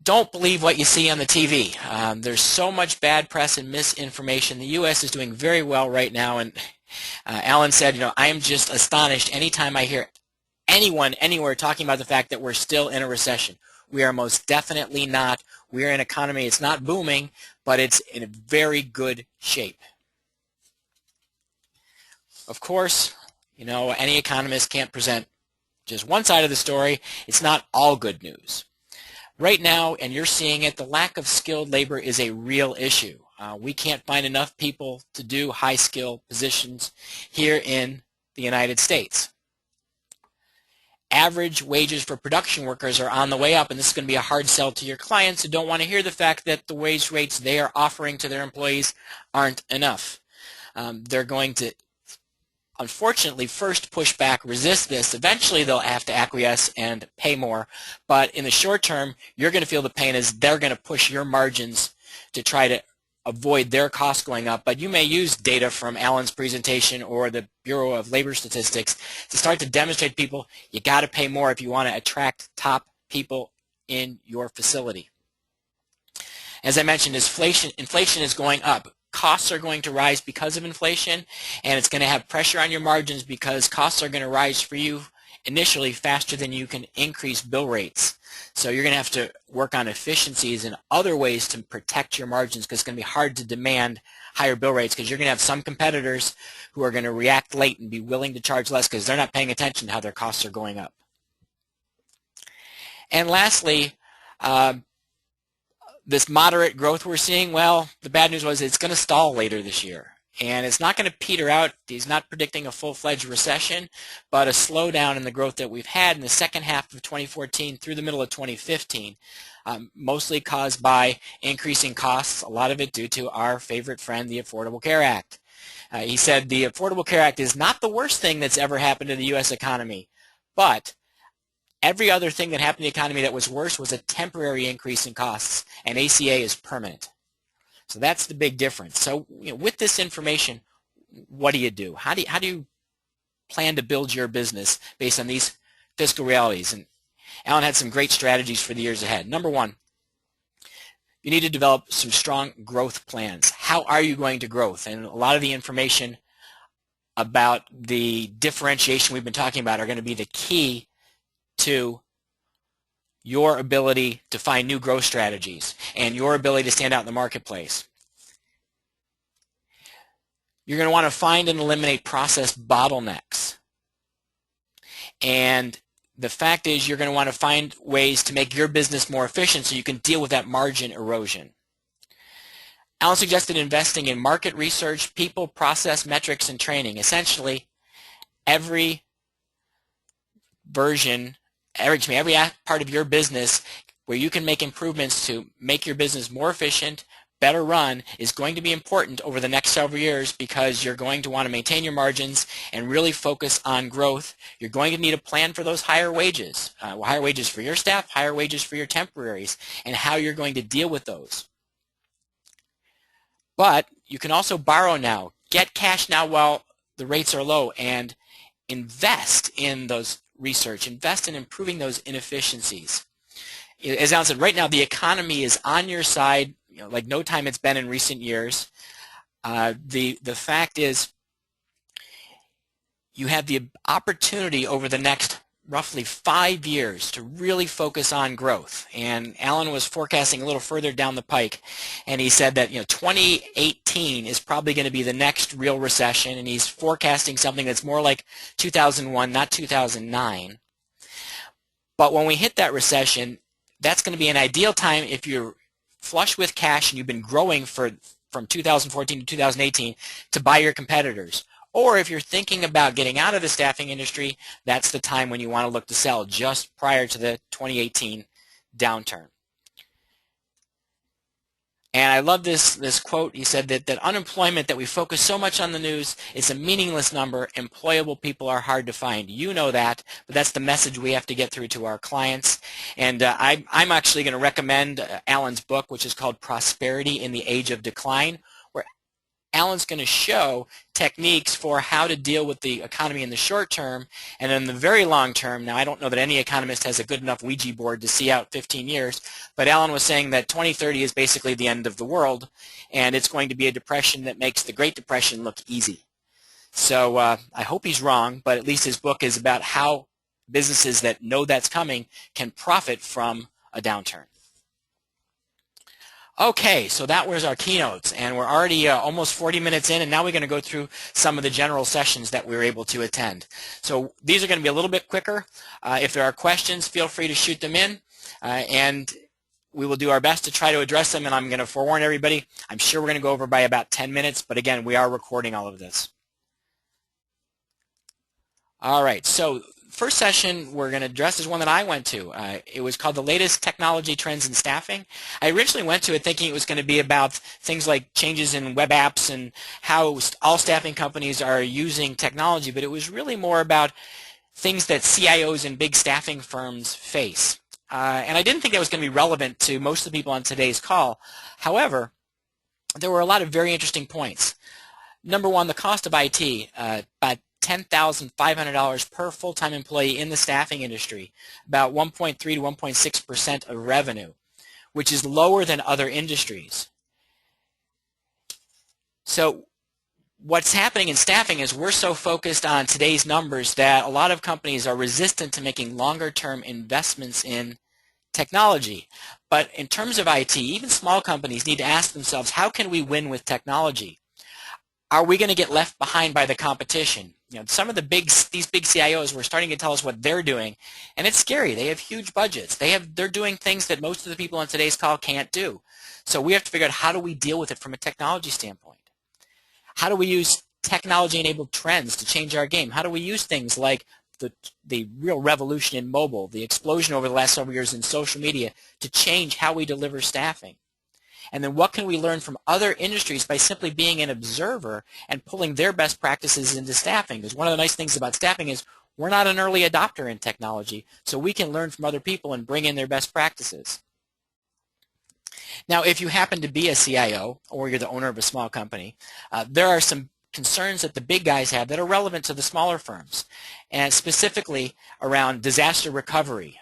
don't believe what you see on the TV. There's so much bad press and misinformation. The U.S. is doing very well right now, and Alan said, I am just astonished anytime I hear anyone anywhere talking about the fact that we're still in a recession. We are most definitely not. We're an economy, it's not booming, but it's in a very good shape. Of course, you know, any economist can't present just one side of the story. It's not all good news. Right now, and you're seeing it, the lack of skilled labor is a real issue. We can't find enough people to do high-skill positions here in the United States. Average wages for production workers are on the way up, and this is going to be a hard sell to your clients who don't want to hear the fact that the wage rates they are offering to their employees aren't enough. They're going to, unfortunately, first push back, resist this. Eventually, they'll have to acquiesce and pay more. But in the short term, you're going to feel the pain as they're going to push your margins to try to avoid their costs going up. But you may use data from Alan's presentation or the Bureau of Labor Statistics to start to demonstrate to people you got to pay more if you want to attract top people in your facility. As I mentioned, inflation is going up. Costs are going to rise because of inflation, and it's going to have pressure on your margins because costs are going to rise for you initially faster than you can increase bill rates. So you're going to have to work on efficiencies and other ways to protect your margins, because it's going to be hard to demand higher bill rates, because you're going to have some competitors who are going to react late and be willing to charge less because they're not paying attention to how their costs are going up. And lastly, this moderate growth we're seeing, well, the bad news was it's going to stall later this year. And it's not going to peter out. He's not predicting a full-fledged recession, but a slowdown in the growth that we've had in the second half of 2014 through the middle of 2015, mostly caused by increasing costs, a lot of it due to our favorite friend, the Affordable Care Act. He said the Affordable Care Act is not the worst thing that's ever happened to the U.S. economy, but every other thing that happened to the economy that was worse was a temporary increase in costs, and ACA is permanent. So that's the big difference. So, you know, with this information, what do you do? How do you plan to build your business based on these fiscal realities? And Alan had some great strategies for the years ahead. Number one, you need to develop some strong growth plans. How are you going to grow? And a lot of the information about the differentiation we've been talking about are going to be the key to your ability to find new growth strategies and your ability to stand out in the marketplace. You're going to want to find and eliminate process bottlenecks. And the fact is, you're going to want to find ways to make your business more efficient so you can deal with that margin erosion. Alan suggested investing in market research, people, process, metrics, and training. Essentially, every part of your business where you can make improvements to make your business more efficient, better run, is going to be important over the next several years, because you're going to want to maintain your margins and really focus on growth. You're going to need a plan for those higher wages for your staff, higher wages for your temporaries, and how you're going to deal with those. But you can also borrow now, get cash now while the rates are low, and invest in those research, invest in improving those inefficiencies. As Alan said, right now the economy is on your side, you know, like no time it's been in recent years. The fact is, you have the opportunity over the next roughly 5 years to really focus on growth. And Alan was forecasting a little further down the pike, and he said that 2018 is probably going to be the next real recession, and he's forecasting something that's more like 2001, not 2009. But when we hit that recession, that's going to be an ideal time if you're flush with cash and you've been growing from 2014 to 2018 to buy your competitors. Or if you're thinking about getting out of the staffing industry, that's the time when you want to look to sell, just prior to the 2018 downturn. And I love this quote. He said that unemployment that we focus so much on the news is a meaningless number. Employable people are hard to find. You know that, but that's the message we have to get through to our clients. And I'm actually going to recommend Alan's book, which is called Prosperity in the Age of Decline, where Alan's going to show techniques for how to deal with the economy in the short term, and in the very long term. Now, I don't know that any economist has a good enough Ouija board to see out 15 years, but Alan was saying that 2030 is basically the end of the world, and it's going to be a depression that makes the Great Depression look easy. So I hope he's wrong, but at least his book is about how businesses that know that's coming can profit from a downturn. Okay, so that was our keynotes, and we're already almost 40 minutes in, and now we're going to go through some of the general sessions that we were able to attend. So these are going to be a little bit quicker. If there are questions, feel free to shoot them in, and we will do our best to try to address them, and I'm going to forewarn everybody, I'm sure we're going to go over by about 10 minutes, but again, we are recording all of this. All right, so first session we're going to address is one that I went to. It was called The Latest Technology Trends in Staffing. I originally went to it thinking it was going to be about things like changes in web apps and how all staffing companies are using technology, but it was really more about things that CIOs and big staffing firms face. And I didn't think that was going to be relevant to most of the people on today's call. However, there were a lot of very interesting points. Number one, the cost of IT, about $10,500 per full-time employee in the staffing industry, about 1.3 to 1.6% of revenue, which is lower than other industries. So what's happening in staffing is we're so focused on today's numbers that a lot of companies are resistant to making longer-term investments in technology. But in terms of IT, even small companies need to ask themselves, how can we win with technology? Are we going to get left behind by the competition? You know, some of these big CIOs were starting to tell us what they're doing, and it's scary. They have huge budgets. They're doing things that most of the people on today's call can't do. So we have to figure out, how do we deal with it from a technology standpoint? How do we use technology-enabled trends to change our game? How do we use things like the real revolution in mobile, the explosion over the last several years in social media to change how we deliver staffing? And then what can we learn from other industries by simply being an observer and pulling their best practices into staffing? Because one of the nice things about staffing is we're not an early adopter in technology, so we can learn from other people and bring in their best practices. Now, if you happen to be a CIO or you're the owner of a small company, there are some concerns that the big guys have that are relevant to the smaller firms, and specifically around disaster recovery.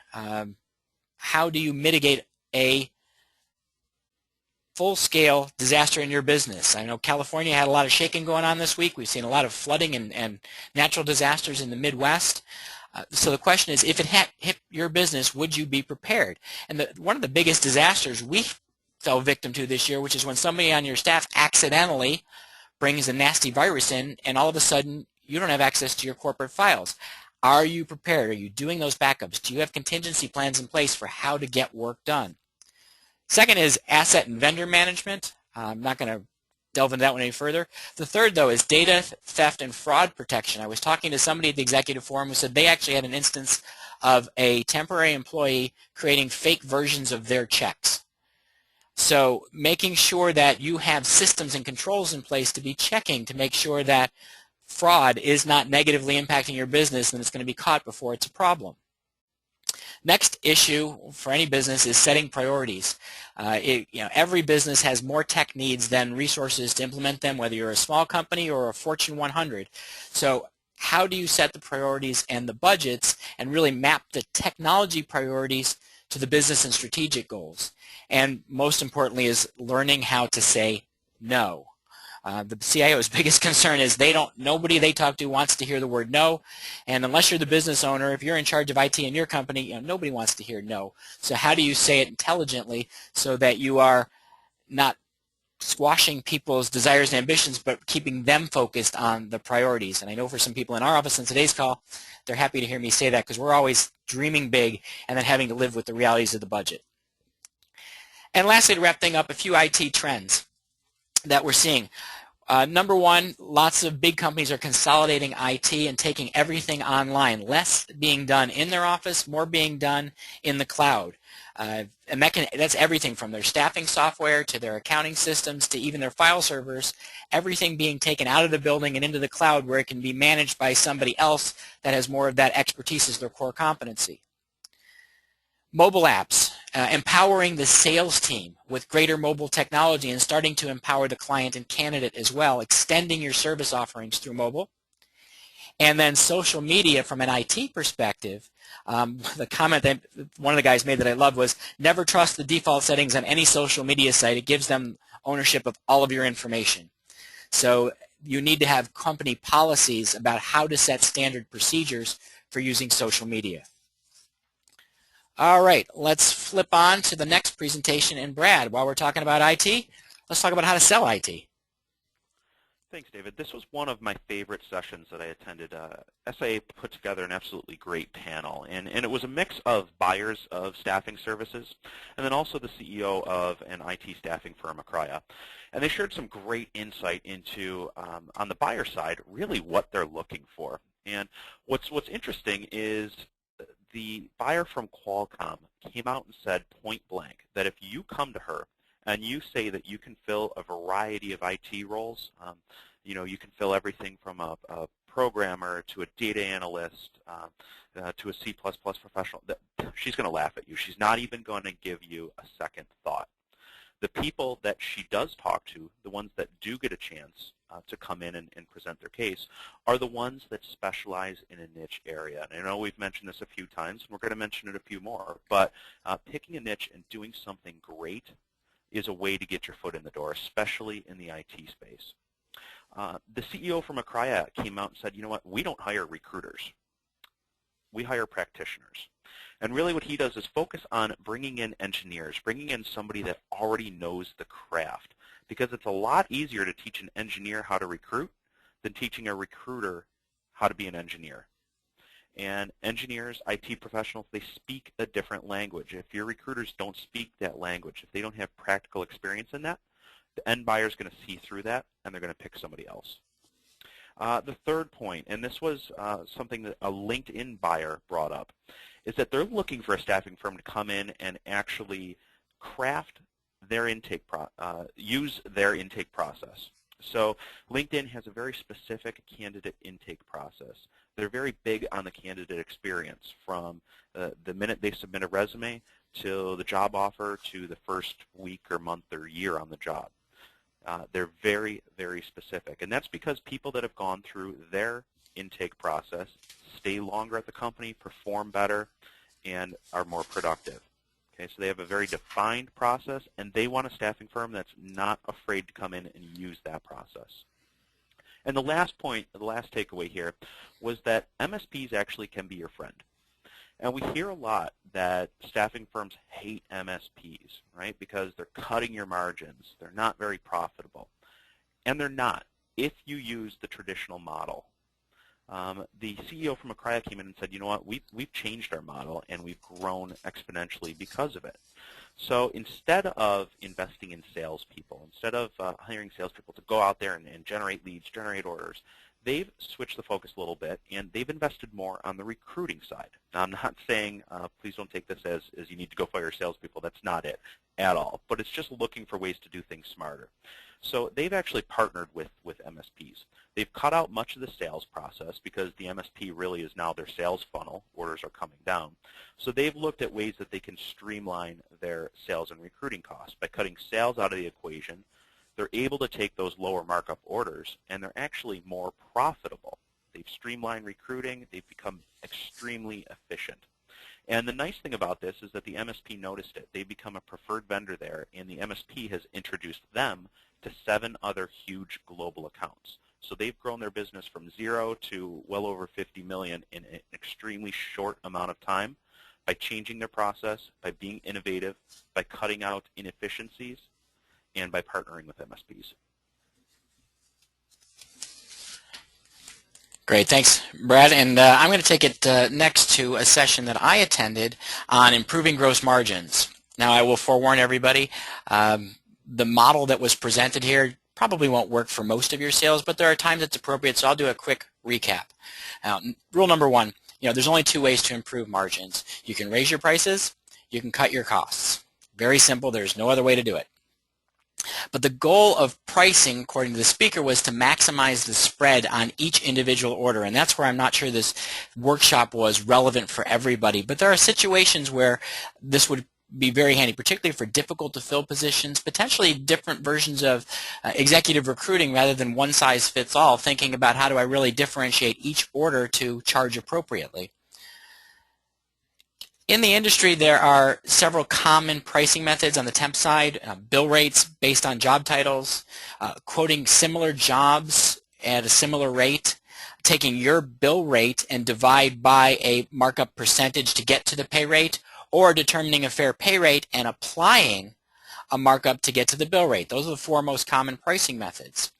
How do you mitigate a full-scale disaster in your business? I know California had a lot of shaking going on this week. We've seen a lot of flooding and natural disasters in the Midwest. So the question is, if it hit your business, would you be prepared? And one of the biggest disasters we fell victim to this year, which is when somebody on your staff accidentally brings a nasty virus in, and all of a sudden you don't have access to your corporate files. Are you prepared? Are you doing those backups? Do you have contingency plans in place for how to get work done? Second is asset and vendor management. I'm not going to delve into that one any further. The third, though, is data theft and fraud protection. I was talking to somebody at the executive forum who said they actually had an instance of a temporary employee creating fake versions of their checks. So making sure that you have systems and controls in place to be checking to make sure that fraud is not negatively impacting your business and it's going to be caught before it's a problem. Next issue for any business is setting priorities. Every business has more tech needs than resources to implement them, whether you're a small company or a Fortune 100. So how do you set the priorities and the budgets and really map the technology priorities to the business and strategic goals? And most importantly is learning how to say no. The CIO's biggest concern is nobody they talk to wants to hear the word no, and unless you're the business owner, if you're in charge of IT in your company, nobody wants to hear no. So how do you say it intelligently so that you are not squashing people's desires and ambitions, but keeping them focused on the priorities? And I know for some people in our office in today's call, they're happy to hear me say that because we're always dreaming big and then having to live with the realities of the budget. And lastly, to wrap things up, a few IT trends that we're seeing. Number one, lots of big companies are consolidating IT and taking everything online. Less being done in their office, more being done in the cloud. And that's everything from their staffing software to their accounting systems to even their file servers, everything being taken out of the building and into the cloud where it can be managed by somebody else that has more of that expertise as their core competency. Mobile apps, empowering the sales team with greater mobile technology and starting to empower the client and candidate as well, extending your service offerings through mobile. And then social media from an IT perspective, the comment that one of the guys made that I loved was, never trust the default settings on any social media site. It gives them ownership of all of your information. So you need to have company policies about how to set standard procedures for using social media. All right, let's flip on to the next presentation. And Brad, while we're talking about IT, let's talk about how to sell IT.
Thanks, David. This was one of my favorite sessions that I attended. SIA put together an absolutely great panel, and it was a mix of buyers of staffing services and then also the CEO of an IT staffing firm, Acraya. And they shared some great insight into, on the buyer side, really what they're looking for. And what's interesting is the buyer from Qualcomm came out and said point blank that if you come to her and you say that you can fill a variety of IT roles, you can fill everything from a programmer to a data analyst to a C++ professional, she's going to laugh at you. She's not even going to give you a second thought. The people that she does talk to, the ones that do get a chance to come in and present their case, are the ones that specialize in a niche area. And I know we've mentioned this a few times, and we're going to mention it a few more, but picking a niche and doing something great is a way to get your foot in the door, especially in the IT space. The CEO from Acraya came out and said, you know what, we don't hire recruiters. We hire practitioners. And really what he does is focus on bringing in engineers, bringing in somebody that already knows the craft, because it's a lot easier to teach an engineer how to recruit than teaching a recruiter how to be an engineer. And engineers, IT professionals, they speak a different language. If your recruiters don't speak that language, if they don't have practical experience in that, the end buyer is going to see through that, and they're going to pick somebody else. The third point, and this was something that a LinkedIn buyer brought up, is that they're looking for a staffing firm to come in and actually craft their intake, use their intake process. So LinkedIn has a very specific candidate intake process. They're very big on the candidate experience, from the minute they submit a resume to the job offer to the first week or month or year on the job. They're very, very specific. And that's because people that have gone through their intake process stay longer at the company, perform better, and are more productive. Okay, so they have a very defined process, and they want a staffing firm that's not afraid to come in and use that process. And the last point, the last takeaway here, was that MSPs actually can be your friend. And we hear a lot that staffing firms hate MSPs, right, because they're cutting your margins. They're not very profitable. And they're not if you use the traditional model. The CEO from Acraya came in and said, you know what, we've changed our model, and we've grown exponentially because of it. So instead of investing in salespeople, instead of hiring salespeople to go out there and generate leads, generate orders, they've switched the focus a little bit, and they've invested more on the recruiting side. Now, I'm not saying, please don't take this as you need to go fire salespeople. That's not it at all. But it's just looking for ways to do things smarter. So they've actually partnered with MSPs. They've cut out much of the sales process because the MSP really is now their sales funnel. Orders are coming down. So they've looked at ways that they can streamline their sales and recruiting costs. By cutting sales out of the equation, they're able to take those lower markup orders, and they're actually more profitable. They've streamlined recruiting. They've become extremely efficient. And the nice thing about this is that the MSP noticed it. They've become a preferred vendor there, and the MSP has introduced them to 7 other huge global accounts. So they've grown their business from 0 to well over 50 million in an extremely short amount of time by changing their process, by being innovative, by cutting out inefficiencies, and by partnering with MSPs.
Great, thanks, Brad. And I'm going to take it next to a session that I attended on improving gross margins. Now, I will forewarn everybody, the model that was presented here probably won't work for most of your sales, but there are times it's appropriate, so I'll do a quick recap. Rule number 1, there's only 2 ways to improve margins. You can raise your prices, you can cut your costs. Very simple, there's no other way to do it. But the goal of pricing, according to the speaker, was to maximize the spread on each individual order, and that's where I'm not sure this workshop was relevant for everybody. But there are situations where this would be very handy, particularly for difficult to fill positions, potentially different versions of executive recruiting rather than one size fits all, thinking about how do I really differentiate each order to charge appropriately. In the industry, there are several common pricing methods on the temp side, bill rates based on job titles, quoting similar jobs at a similar rate, taking your bill rate and divide by a markup percentage to get to the pay rate, or determining a fair pay rate and applying a markup to get to the bill rate. Those are the four most common pricing methods.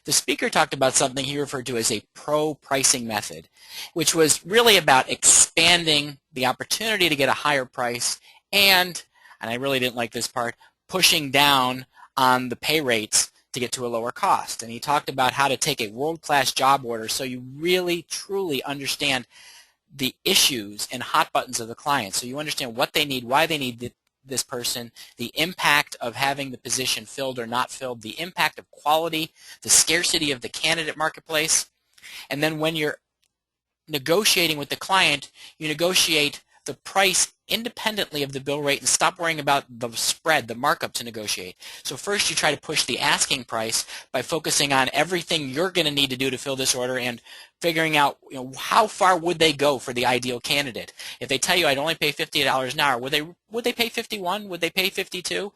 The speaker talked about something he referred to as a pro-pricing method, which was really about expanding the opportunity to get a higher price and I really didn't like this part, pushing down on the pay rates to get to a lower cost. And he talked about how to take a world-class job order so you really, truly understand the issues and hot buttons of the client. So you understand what they need, why they need this person, the impact of having the position filled or not filled, the impact of quality, the scarcity of the candidate marketplace. And then when you're negotiating with the client, you negotiate the price independently of the bill rate and stop worrying about the spread, the markup to negotiate. So first you try to push the asking price by focusing on everything you're going to need to do to fill this order and figuring out how far would they go for the ideal candidate. If they tell you I'd only pay $50 an hour, would they pay 51? Would they pay 52?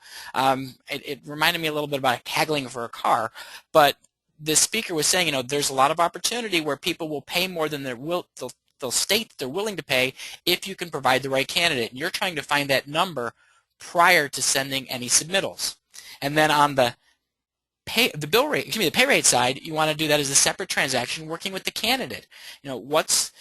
It reminded me a little bit about haggling for a car, but the speaker was saying, there's a lot of opportunity where people will pay more than they'll state that they're willing to pay if you can provide the right candidate. And you're trying to find that number prior to sending any submittals. And then on the pay rate side, you want to do that as a separate transaction working with the candidate. What's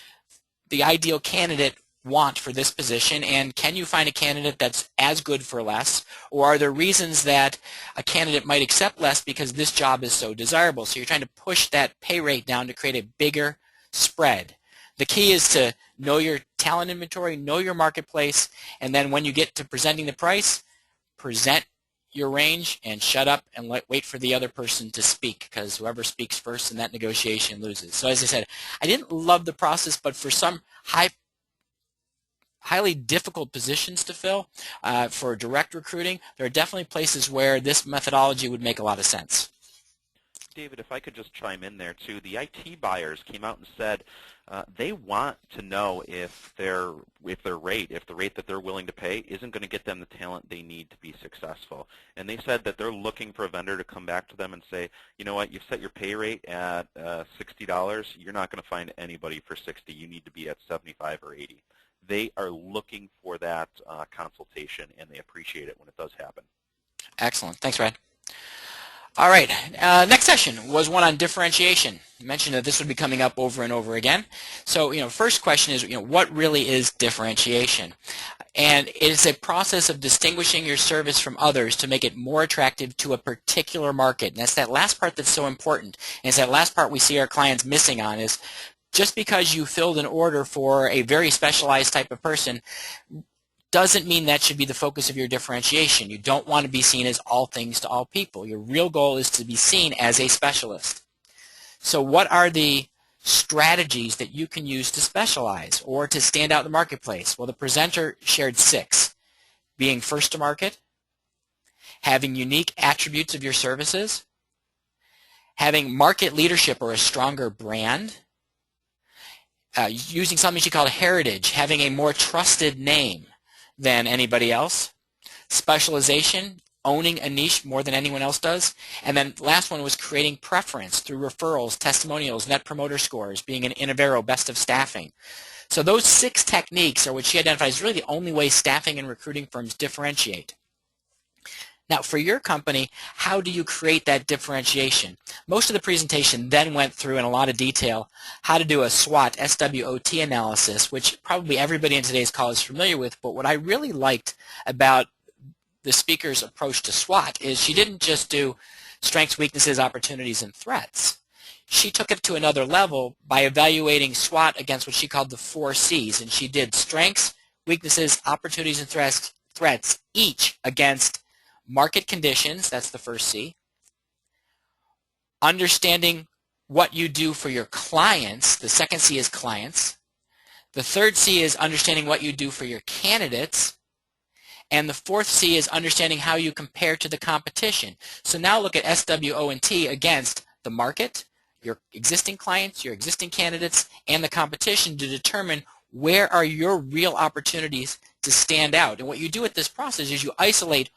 the ideal candidate want for this position, and can you find a candidate that's as good for less, or are there reasons that a candidate might accept less because this job is so desirable? So you're trying to push that pay rate down to create a bigger spread. The key is to know your talent inventory, know your marketplace, and then when you get to presenting the price, present your range and shut up and wait for the other person to speak, because whoever speaks first in that negotiation loses. So as I said, I didn't love the process, but for some highly difficult positions to fill, for direct recruiting, there are definitely places where this methodology would make a lot of sense.
David, if I could just chime in there too, the IT buyers came out and said they want to know if the rate that they're willing to pay isn't going to get them the talent they need to be successful. And they said that they're looking for a vendor to come back to them and say, you know what, you've set your pay rate at $60. You're not going to find anybody for 60. You need to be at 75 or 80. They are looking for that consultation, and they appreciate it when it does happen.
Excellent. Thanks, Brad. All right, next session was one on differentiation. You mentioned that this would be coming up over and over again. So, first question is, what really is differentiation? And it is a process of distinguishing your service from others to make it more attractive to a particular market. And that's that last part that's so important. And it's that last part we see our clients missing on is just because you filled an order for a very specialized type of person doesn't mean that should be the focus of your differentiation. You don't want to be seen as all things to all people. Your real goal is to be seen as a specialist. So what are the strategies that you can use to specialize or to stand out in the marketplace? Well, the presenter shared 6. Being first to market, having unique attributes of your services, having market leadership or a stronger brand, using something she called heritage, having a more trusted name than anybody else, specialization, owning a niche more than anyone else does, and then the last one was creating preference through referrals, testimonials, net promoter scores, being an Innovero best of staffing. So those 6 techniques are what she identifies really the only way staffing and recruiting firms differentiate. Now, for your company, how do you create that differentiation? Most of the presentation then went through in a lot of detail how to do a SWOT, S-W-O-T analysis, which probably everybody in today's call is familiar with, but what I really liked about the speaker's approach to SWOT is she didn't just do strengths, weaknesses, opportunities, and threats. She took it to another level by evaluating SWOT against what she called the 4 C's, and she did strengths, weaknesses, opportunities, and threats each against market conditions, that's the first C. Understanding what you do for your clients, the second C is clients. The third C is understanding what you do for your candidates. And the fourth C is understanding how you compare to the competition. So now look at SWOT against the market, your existing clients, your existing candidates, and the competition to determine where are your real opportunities to stand out. And what you do with this process is you isolate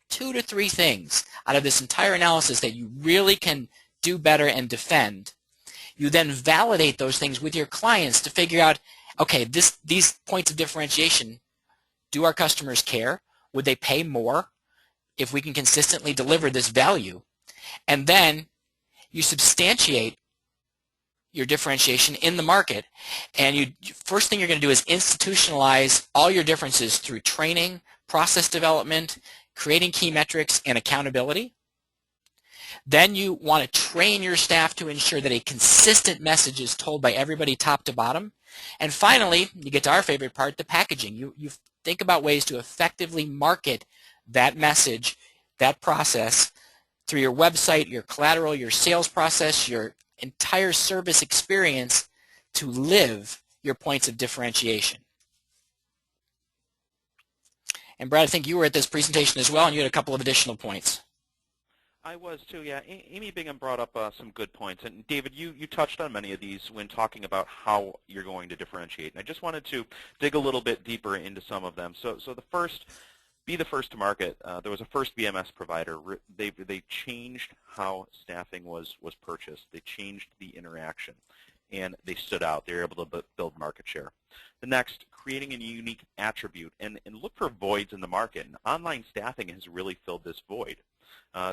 2 to 3 things out of this entire analysis that you really can do better and defend. You then validate those things with your clients to figure out, okay, these points of differentiation Do our customers care? Would they pay more if we can consistently deliver this value? And then you substantiate your differentiation in the market, and first thing you're going to do is institutionalize all your differences through training, process development, creating key metrics, and accountability. Then you want to train your staff to ensure that a consistent message is told by everybody top to bottom. And finally, you get to our favorite part, the packaging. You think about ways to effectively market that message, that process, through your website, your collateral, your sales process, your entire service experience to live your points of differentiation. And Brad, I think you were at this presentation as well, and you had a couple of additional points.
I was too, yeah. Amy Bingham brought up some good points. And David, you touched on many of these when talking about how you're going to differentiate. And I just wanted to dig a little bit deeper into some of them. So the first, be the first to market. There was a first VMS provider. They changed how staffing was purchased. They changed the interaction, and they stood out. They were able to build market share. The next, creating a unique attribute, and look for voids in the market. And online staffing has really filled this void.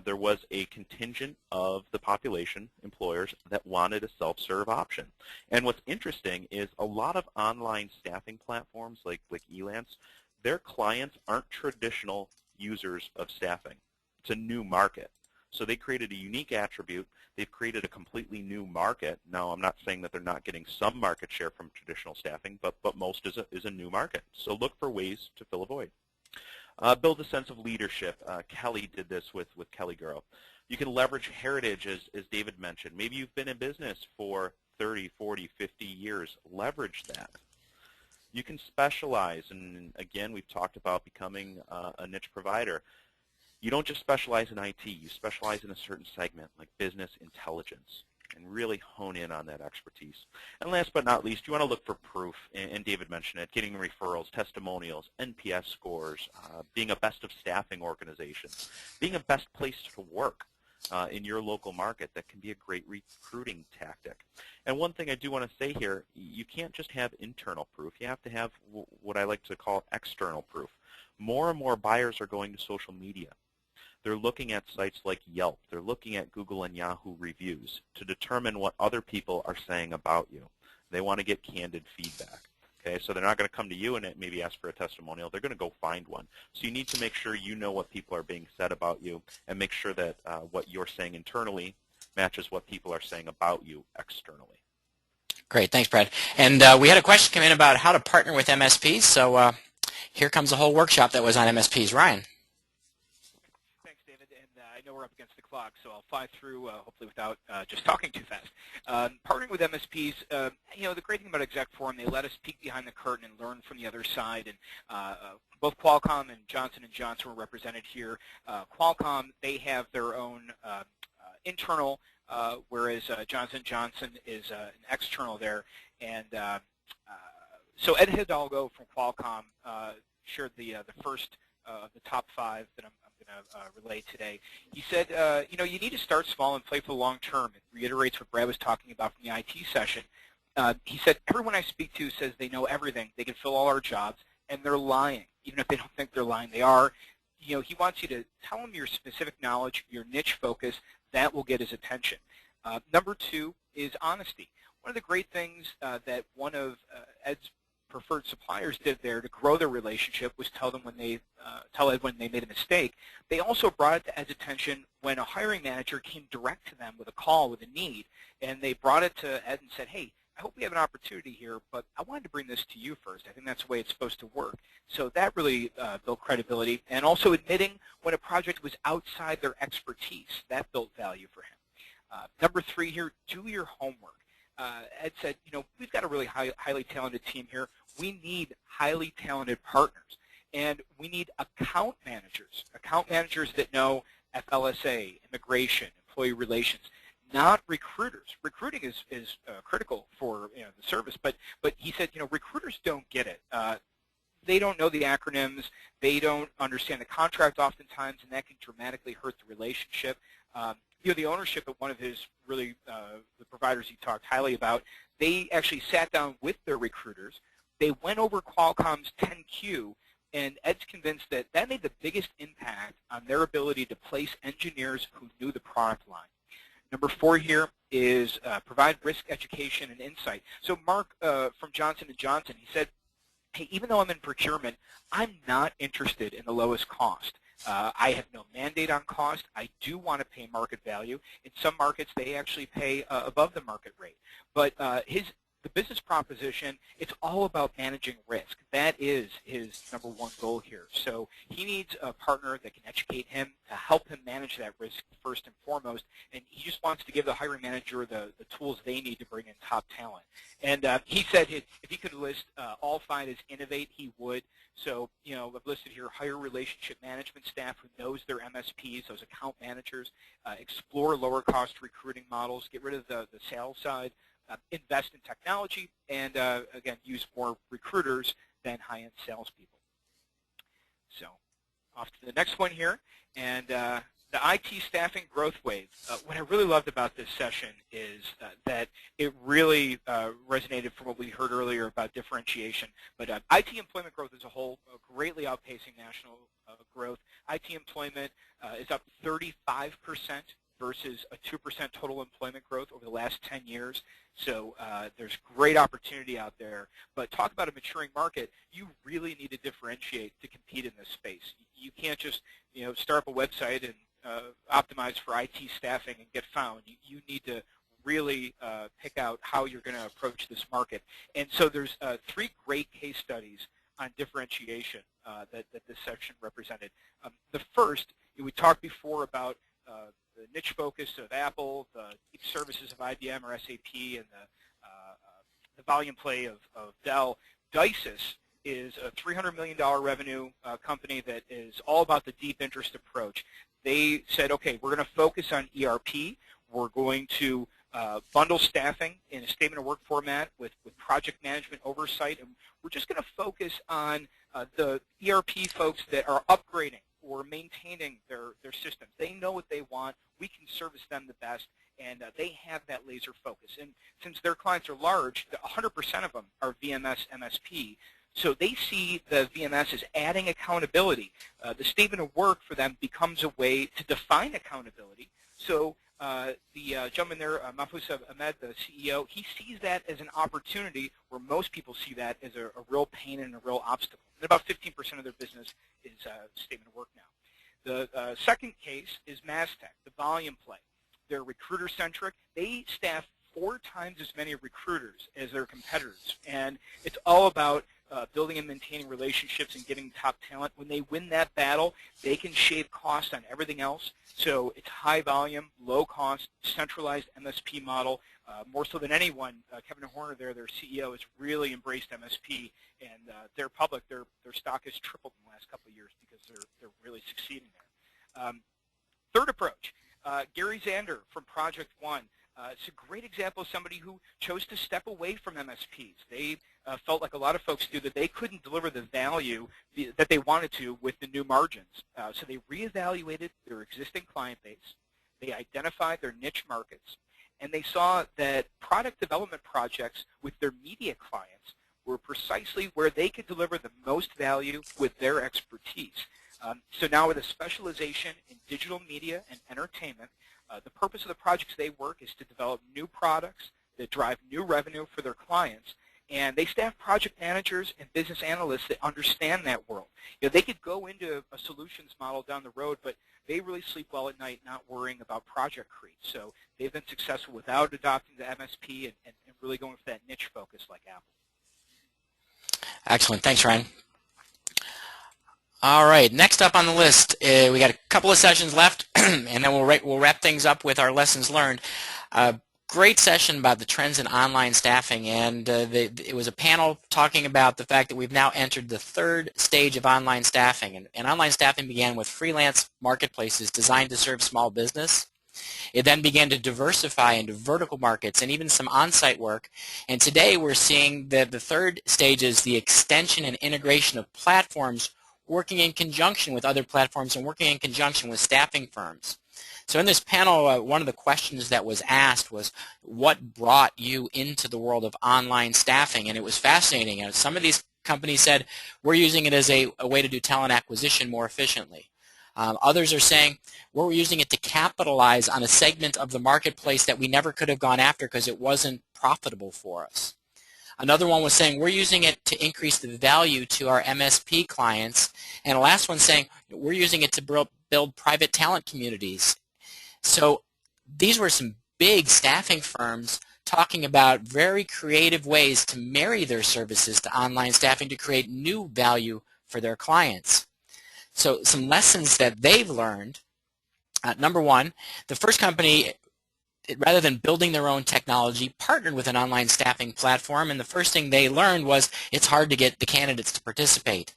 There was a contingent of the population, employers, that wanted a self-serve option. And what's interesting is a lot of online staffing platforms like Elance, their clients aren't traditional users of staffing. It's a new market. So they created a unique attribute. They've created a completely new market. Now, I'm not saying that they're not getting some market share from traditional staffing, but most is a new market. So look for ways to fill a void. Build a sense of leadership. Kelly did this with Kelly Girl. You can leverage heritage, as David mentioned. Maybe you've been in business for 30, 40, 50 years. Leverage that. You can specialize, and again, we've talked about becoming a niche provider. You don't just specialize in IT. You specialize in a certain segment, like business intelligence, and really hone in on that expertise. And last but not least, you want to look for proof, and David mentioned it, getting referrals, testimonials, NPS scores, being a best of staffing organization, being a best place to work in your local market. That can be a great recruiting tactic. And one thing I do want to say here, you can't just have internal proof. You have to have what I like to call external proof. More and more buyers are going to social media. They're looking at sites like Yelp. They're looking at Google and Yahoo reviews to determine what other people are saying about you. They want to get candid feedback. Okay, so they're not going to come to you and maybe ask for a testimonial. They're going to go find one. So you need to make sure you know what people are being said about you, and make sure that what you're saying internally matches what people are saying about you externally.
Great, thanks, Brad. And we had a question come in about how to partner with MSPs. So here comes a whole workshop that was on MSPs. Ryan.
I know we're up against the clock, so I'll fly through, hopefully without just talking too fast. Partnering with MSPs, the great thing about Exec Forum, they let us peek behind the curtain and learn from the other side. And both Qualcomm and Johnson & Johnson were represented here. Qualcomm, they have their own internal, whereas Johnson & Johnson is an external there. And so Ed Hidalgo from Qualcomm shared the first of the top 5 that I'm going to relay today. He said, you need to start small and play for the long term. It reiterates what Brad was talking about from the IT session. He said, everyone I speak to says they know everything. They can fill all our jobs, and they're lying. Even if they don't think they're lying, they are. He wants you to tell him your specific knowledge, your niche focus. That will get his attention. Number 2 is honesty. One of the great things that one of Ed's preferred suppliers did there to grow their relationship was tell Ed when they made a mistake. They also brought it to Ed's attention when a hiring manager came direct to them with a call, with a need, and they brought it to Ed and said, hey, I hope we have an opportunity here, but I wanted to bring this to you first. I think that's the way it's supposed to work. So that really built credibility, and also admitting when a project was outside their expertise. That built value for him. Number 3 here, do your homework. Ed said, we've got a really highly talented team here. We need highly talented partners, and we need account managers that know FLSA, immigration, employee relations, not recruiters. Recruiting is critical for the service, but he said, recruiters don't get it. They don't know the acronyms. They don't understand the contract oftentimes, and that can dramatically hurt the relationship. The ownership of one of his the providers he talked highly about, they actually sat down with their recruiters. They went over Qualcomm's 10Q, And Ed's convinced that that made the biggest impact on their ability to place engineers who knew the product line. Number 4 here is provide risk education and insight. So Mark from Johnson & Johnson, he said, hey, even though I'm in procurement, I'm not interested in the lowest cost. I have no mandate on cost. I do want to pay market value. In some markets, they actually pay above the market rate. But the business proposition, it's all about managing risk. That is his number 1 goal here. So he needs a partner that can educate him to help him manage that risk first and foremost, and he just wants to give the hiring manager the tools they need to bring in top talent. And he said if he could list all 5 as innovate, he would. So, you know, I've listed here hire relationship management staff who knows their MSPs, those account managers, explore lower cost recruiting models, get rid of the sales side, invest in technology, and again, use more recruiters than high-end salespeople. So off to the next one here, and the IT staffing growth wave. What I really loved about this session is that it really resonated from what we heard earlier about differentiation. But IT employment growth as a whole, greatly outpacing national growth. IT employment is up 35% versus a 2% total employment growth over the last 10 years. So there's great opportunity out there. But talk about a maturing market, you really need to differentiate to compete in this space. You can't just, you know, start up a website and optimize for IT staffing and get found. You need to really pick out how you're going to approach this market. And so there's 3 great case studies on differentiation that this section represented. The first, we talked before about the niche focus of Apple, the deep services of IBM or SAP, and the volume play of Dell. Dysis is a $300 million revenue company that is all about the deep interest approach. They said, okay, we're going to focus on ERP. We're going to bundle staffing in a statement of work format with project management oversight, and we're just going to focus on the ERP folks that are upgrading or maintaining their systems. They know what they want. We can service them the best, and they have that laser focus. And since their clients are large, 100% of them are VMS MSP, so they see the VMS as adding accountability. The statement of work for them becomes a way to define accountability. So the gentleman there, Mahfouz Ahmed, the CEO, he sees that as an opportunity where most people see that as a real pain and a real obstacle. And about 15% of their business is statement of work now. The second case is Mastech, the volume play. They're recruiter-centric. They staff 4 times as many recruiters as their competitors. And it's all about building and maintaining relationships and getting top talent. When they win that battle, they can shave costs on everything else. So it's high volume, low cost, centralized MSP model. More so than anyone, Kevin Horner there, their CEO, has really embraced MSP, and they're public. Their stock has tripled in the last couple of years because they're really succeeding there. Third approach, Gary Zander from Project One. It's a great example of somebody who chose to step away from MSPs. They felt like a lot of folks do that they couldn't deliver the value that they wanted to with the new margins. So they reevaluated their existing client base. They identified their niche markets. And they saw that product development projects with their media clients were precisely where they could deliver the most value with their expertise. So now with a specialization in digital media and entertainment, the purpose of the projects they work is to develop new products that drive new revenue for their clients. And they staff project managers and business analysts that understand that world. You know, they could go into a solutions model down the road, but they really sleep well at night not worrying about project creep. So they've been successful without adopting the MSP and really going for that niche focus like Apple.
Excellent. Thanks, Ryan. All right. Next up on the list, we got a couple of sessions left, and then we'll wrap things up with our lessons learned. Great session about the trends in online staffing, and it was a panel talking about the fact that we've now entered the 3rd stage of online staffing. And online staffing began with freelance marketplaces designed to serve small business. It then began to diversify into vertical markets and even some on-site work. And today we're seeing that the 3rd stage is the extension and integration of platforms working in conjunction with other platforms and working in conjunction with staffing firms. So in this panel, one of the questions that was asked was, what brought you into the world of online staffing? And it was fascinating. Some of these companies said, we're using it as a way to do talent acquisition more efficiently. Others are saying, we're using it to capitalize on a segment of the marketplace that we never could have gone after because it wasn't profitable for us. Another one was saying, we're using it to increase the value to our MSP clients. And the last one saying, we're using it to build private talent communities. So these were some big staffing firms talking about very creative ways to marry their services to online staffing to create new value for their clients. So some lessons that they've learned. Number one, the first company, rather than building their own technology, partnered with an online staffing platform, and the first thing they learned was it's hard to get the candidates to participate.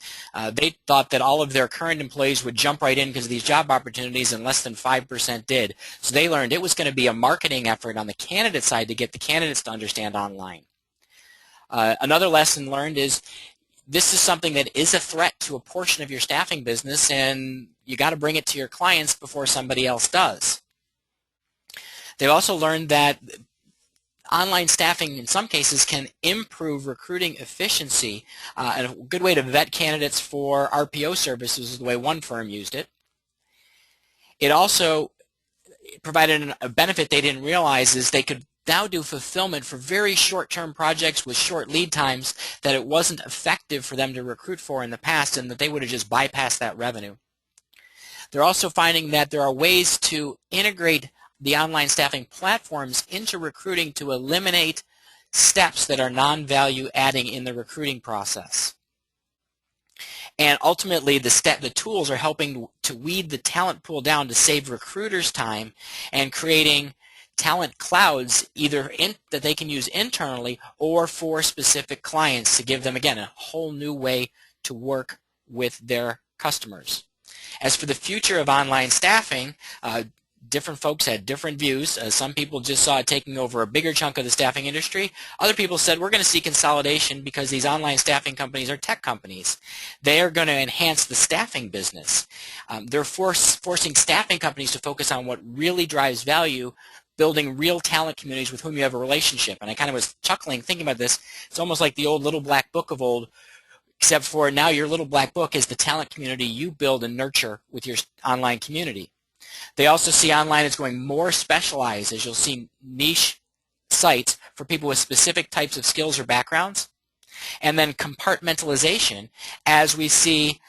They thought that all of their current employees would jump right in because of these job opportunities, and less than 5% did. So they learned it was going to be a marketing effort on the candidate side to get the candidates to understand online. Another lesson learned is this is something that is a threat to a portion of your staffing business, and you got to bring it to your clients before somebody else does. They've also learned that online staffing in some cases can improve recruiting efficiency. And a good way to vet candidates for RPO services is the way one firm used it. It also provided a benefit they didn't realize is they could now do fulfillment for very short-term projects with short lead times that it wasn't effective for them to recruit for in the past, and that they would have just bypassed that revenue. They're also finding that there are ways to integrate the online staffing platforms into recruiting to eliminate steps that are non-value adding in the recruiting process. And ultimately, the tools are helping to weed the talent pool down to save recruiters time and creating talent clouds either that they can use internally or for specific clients to give them, again, a whole new way to work with their customers. As for the future of online staffing, different folks had different views. Some people just saw it taking over a bigger chunk of the staffing industry. Other people said we're going to see consolidation because these online staffing companies are tech companies. They are going to enhance the staffing business. They're forcing staffing companies to focus on what really drives value, building real talent communities with whom you have a relationship. And I kind of was chuckling thinking about this. It's almost like the old Little Black Book of old, except for now your Little Black Book is the talent community you build and nurture with your online community. They also see online as going more specialized, as you'll see niche sites for people with specific types of skills or backgrounds. And then compartmentalization, as we see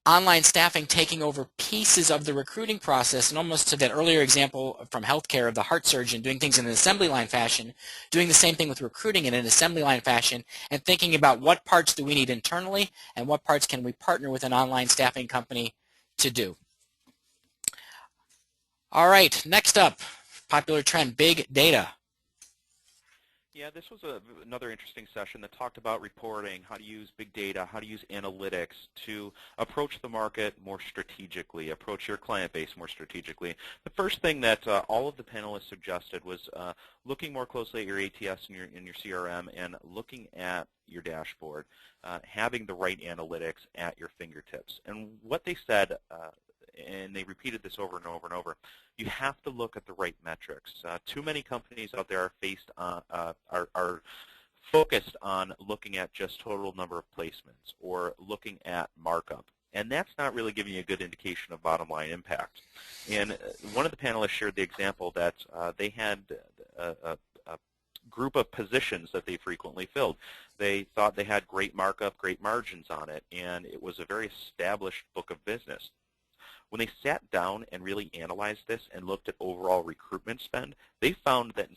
online staffing taking over pieces of the recruiting process, and almost to that earlier example from healthcare of the heart surgeon doing things in an assembly line fashion, doing the same thing with recruiting in an assembly line fashion, and thinking about what parts do we need internally and what parts can we partner with an online staffing company to do. All right, next up, popular trend, big data.
Yeah, this was another interesting session that talked about reporting, how to use big data, how to use analytics to approach the market more strategically, approach your client base more strategically. The first thing that all of the panelists suggested was looking more closely at your ATS and your CRM and looking at your dashboard, having the right analytics at your fingertips. And what they said, and they repeated this over and over and over, you have to look at the right metrics. Too many companies out there are focused on looking at just total number of placements or looking at markup. And that's not really giving you a good indication of bottom line impact. And one of the panelists shared the example that they had a group of positions that they frequently filled. They thought they had great markup, great margins on it, and it was a very established book of business. When they sat down and really analyzed this and looked at overall recruitment spend, they found that in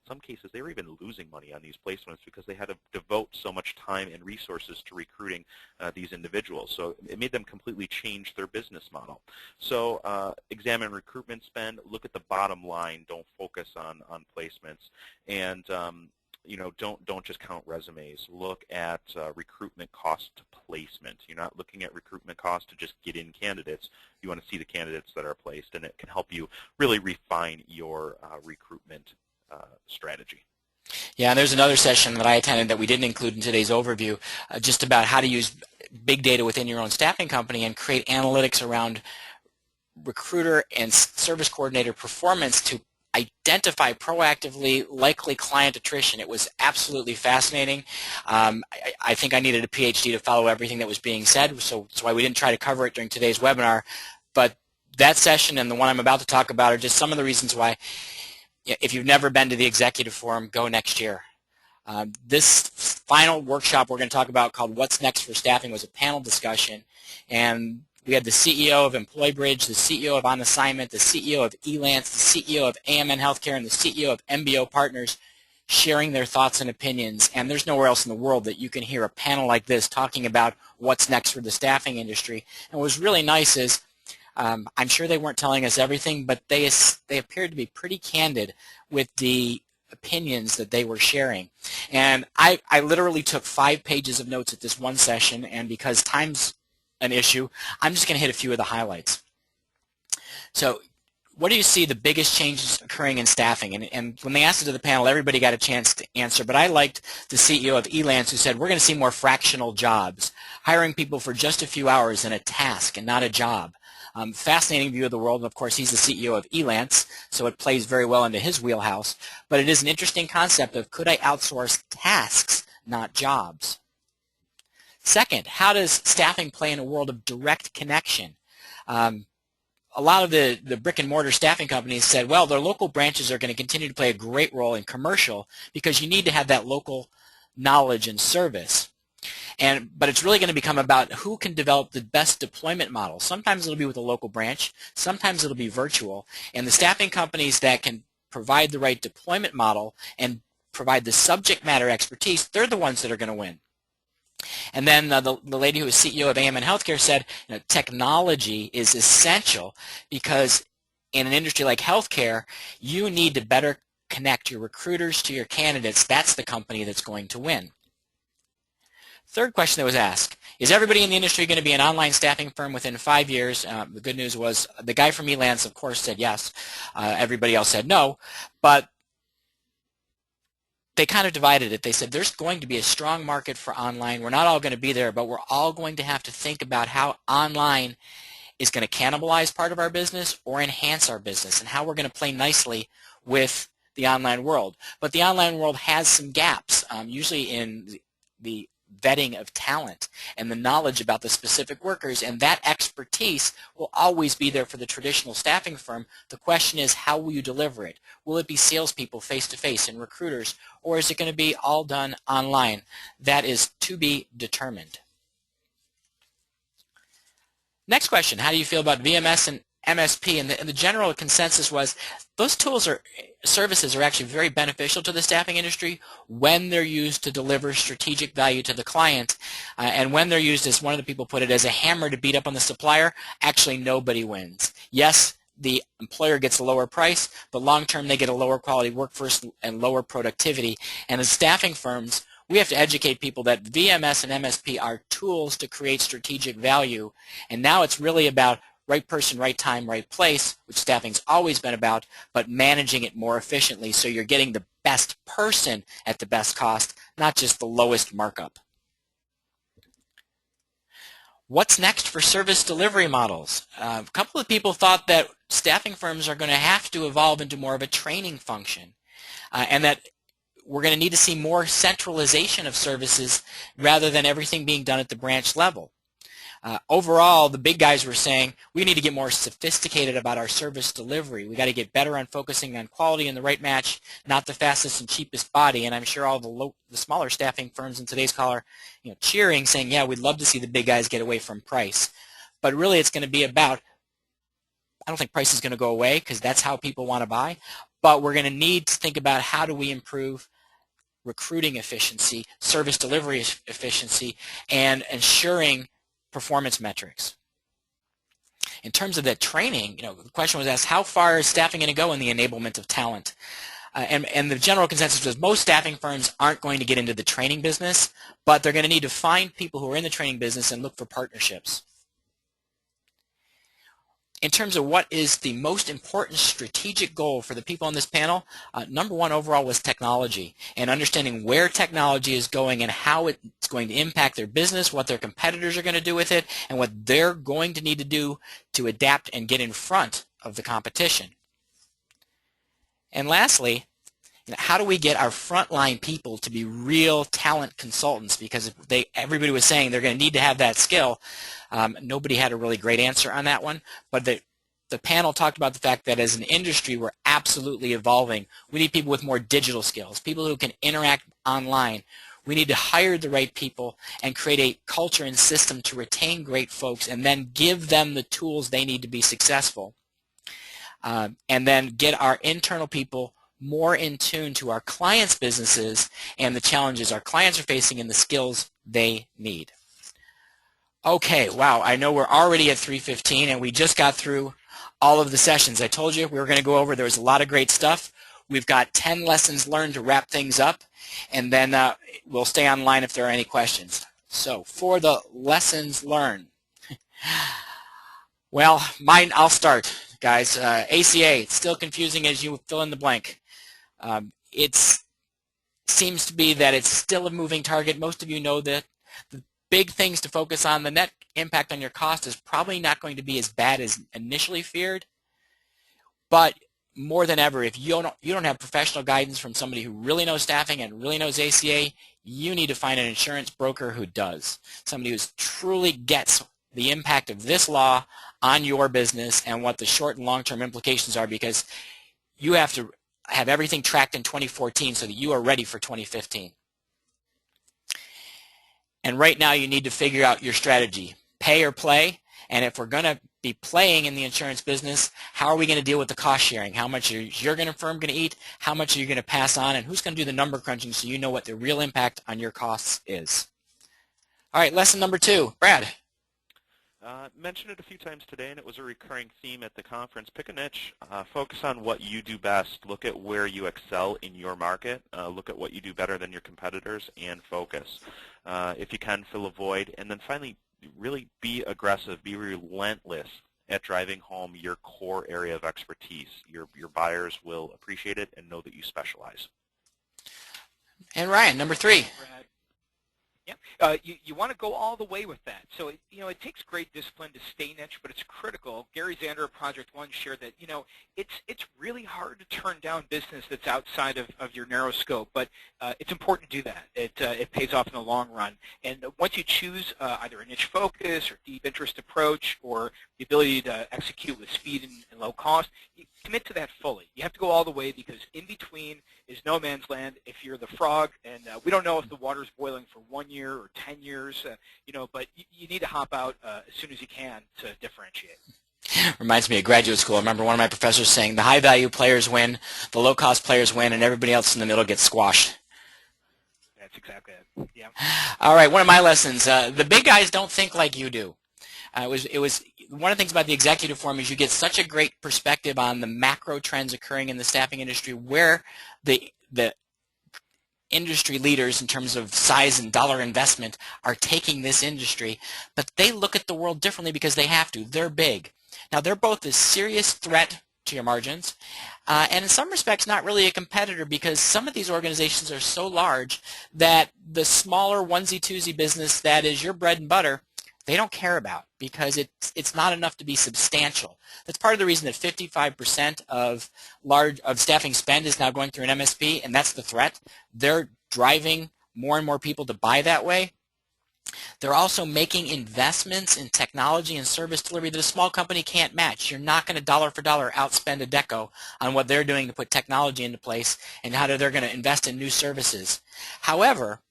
some cases they were even losing money on these placements because they had to devote so much time and resources to recruiting these individuals. So it made them completely change their business model. So examine recruitment spend, look at the bottom line, don't focus on placements, and don't just count resumes. Look at recruitment cost to placement. You're not looking at recruitment cost to just get in candidates. You want to see the candidates that are placed, and it can help you really refine your recruitment strategy.
Yeah, and there's another session that I attended that we didn't include in today's overview, just about how to use big data within your own staffing company and create analytics around recruiter and service coordinator performance to identify proactively likely client attrition. It was absolutely fascinating. I think I needed a PhD to follow everything that was being said, so that's why we didn't try to cover it during today's webinar. But that session and the one I'm about to talk about are just some of the reasons why, if you've never been to the executive forum, go next year. This final workshop we're going to talk about, called What's Next for Staffing, was a panel discussion, and we had the CEO of EmployBridge, the CEO of On Assignment, the CEO of Elance, the CEO of AMN Healthcare, and the CEO of MBO Partners sharing their thoughts and opinions. And there's nowhere else in the world that you can hear a panel like this talking about what's next for the staffing industry. And what was really nice is, I'm sure they weren't telling us everything, but they appeared to be pretty candid with the opinions that they were sharing. And I literally took 5 pages of notes at this one session, and because time's an issue, I'm just going to hit a few of the highlights. So what do you see the biggest changes occurring in staffing? And when they asked it to the panel, everybody got a chance to answer, but I liked the CEO of Elance, who said, we're going to see more fractional jobs, hiring people for just a few hours in a task and not a job. Fascinating view of the world, and of course he's the CEO of Elance, so it plays very well into his wheelhouse. But it is an interesting concept of, could I outsource tasks, not jobs? Second, how does staffing play in a world of direct connection? A lot of the brick and mortar staffing companies said, well, their local branches are going to continue to play a great role in commercial because you need to have that local knowledge and service. But it's really going to become about who can develop the best deployment model. Sometimes it'll be with a local branch, sometimes it'll be virtual, and the staffing companies that can provide the right deployment model and provide the subject matter expertise, they're the ones that are going to win. And then the lady who was CEO of AMN Healthcare said, technology is essential because in an industry like healthcare, you need to better connect your recruiters to your candidates. That's the company that's going to win. Third question that was asked, is everybody in the industry going to be an online staffing firm within 5 years? The good news was the guy from Elance, of course, said yes. Everybody else said no. But they kind of divided it. They said there's going to be a strong market for online. We're not all going to be there, but we're all going to have to think about how online is going to cannibalize part of our business or enhance our business, and how we're going to play nicely with the online world. But the online world has some gaps, usually in the vetting of talent and the knowledge about the specific workers, and that expertise will always be there for the traditional staffing firm. The question is, how will you deliver it? Will it be salespeople face-to-face and recruiters, or is it going to be all done online? That is to be determined. Next question, how do you feel about VMS and MSP? And the general consensus was those tools or services are actually very beneficial to the staffing industry when they're used to deliver strategic value to the client, and when they're used, as one of the people put it, as a hammer to beat up on the supplier. Actually, nobody wins. Yes, the employer gets a lower price, but long-term they get a lower quality workforce and lower productivity. And as staffing firms, we have to educate people that VMS and MSP are tools to create strategic value, and now it's really about right person, right time, right place, which staffing's always been about, but managing it more efficiently so you're getting the best person at the best cost, not just the lowest markup. What's next for service delivery models? A couple of people thought that staffing firms are going to have to evolve into more of a training function, and that we're going to need to see more centralization of services rather than everything being done at the branch level. Overall, the big guys were saying we need to get more sophisticated about our service delivery. We got to get better on focusing on quality and the right match, not the fastest and cheapest body. And I'm sure all the smaller staffing firms in today's call are, cheering, saying, yeah, we'd love to see the big guys get away from price. But really, it's going to be about, I don't think price is going to go away because that's how people want to buy. But we're going to need to think about how do we improve recruiting efficiency, service delivery efficiency, and ensuring performance metrics. In terms of that training, the question was asked, how far is staffing going to go in the enablement of talent? And the general consensus was most staffing firms aren't going to get into the training business, but they're going to need to find people who are in the training business and look for partnerships. In terms of what is the most important strategic goal for the people on this panel, number one overall was technology, and understanding where technology is going and how it's going to impact their business, what their competitors are going to do with it, and what they're going to need to do to adapt and get in front of the competition. And lastly, how do we get our frontline people to be real talent consultants? Because everybody was saying they're going to need to have that skill. Nobody had a really great answer on that one, but the panel talked about the fact that as an industry, we're absolutely evolving. We need people with more digital skills, people who can interact online. We need to hire the right people and create a culture and system to retain great folks and then give them the tools they need to be successful. And then get our internal people more in tune to our clients' businesses and the challenges our clients are facing and the skills they need. Okay, wow, I know we're already at 3:15 and we just got through all of the sessions. I told you we were going to go over. There was a lot of great stuff. We've got 10 lessons learned to wrap things up, and then we'll stay online if there are any questions. So for the lessons learned, well, I'll start, guys. ACA, it's still confusing as you fill in the blank. It seems to be that it's still a moving target. Most of you know that the big things to focus on, the net impact on your cost is probably not going to be as bad as initially feared. But more than ever, if you don't have professional guidance from somebody who really knows staffing and really knows ACA, you need to find an insurance broker who does. Somebody who truly gets the impact of this law on your business and what the short and long-term implications are, because you have to have everything tracked in 2014 so that you are ready for 2015. And right now you need to figure out your strategy, pay or play. And if we're going to be playing in the insurance business, how are we going to deal with the cost sharing? How much is your firm going to eat? How much are you going to pass on? And who's going to do the number crunching so you know what the real impact on your costs is? All right, lesson number 2. Brad.
Mentioned it a few times today, and it was a recurring theme at the conference. Pick a niche, focus on what you do best, look at where you excel in your market, look at what you do better than your competitors, and focus. If you can, fill a void, and then finally, really be aggressive, be relentless at driving home your core area of expertise. Your buyers will appreciate it and know that you specialize.
And Ryan, number 3.
Brad. Yeah, you want to go all the way with that. So it takes great discipline to stay niche, but it's critical. Gary Zander of Project One shared that it's really hard to turn down business that's outside of your narrow scope, but it's important to do that. It pays off in the long run. And once you choose either a niche focus or deep interest approach or the ability to execute with speed and low cost, you commit to that fully. You have to go all the way, because in between is no man's land if you're the frog, and we don't know if the water's boiling for 1 year or 10 years, but you need to hop out as soon as you can to differentiate.
Reminds me of graduate school. I remember one of my professors saying the high-value players win, the low-cost players win, and everybody else in the middle gets squashed.
That's exactly it. Yeah.
All right, one of my lessons. The big guys don't think like you do. It was one of the things about the executive forum is you get such a great perspective on the macro trends occurring in the staffing industry, where the industry leaders in terms of size and dollar investment are taking this industry, but they look at the world differently because they have to. They're big. Now, they're both a serious threat to your margins, and in some respects not really a competitor, because some of these organizations are so large that the smaller onesie-twosie business that is your bread and butter, they don't care about, because it's not enough to be substantial. That's part of the reason that 55% of staffing spend is now going through an MSP, and that's the threat. They're driving more and more people to buy that way. They're also making investments in technology and service delivery that a small company can't match. You're not going to dollar for dollar outspend Adecco on what they're doing to put technology into place and how they're going to invest in new services. However,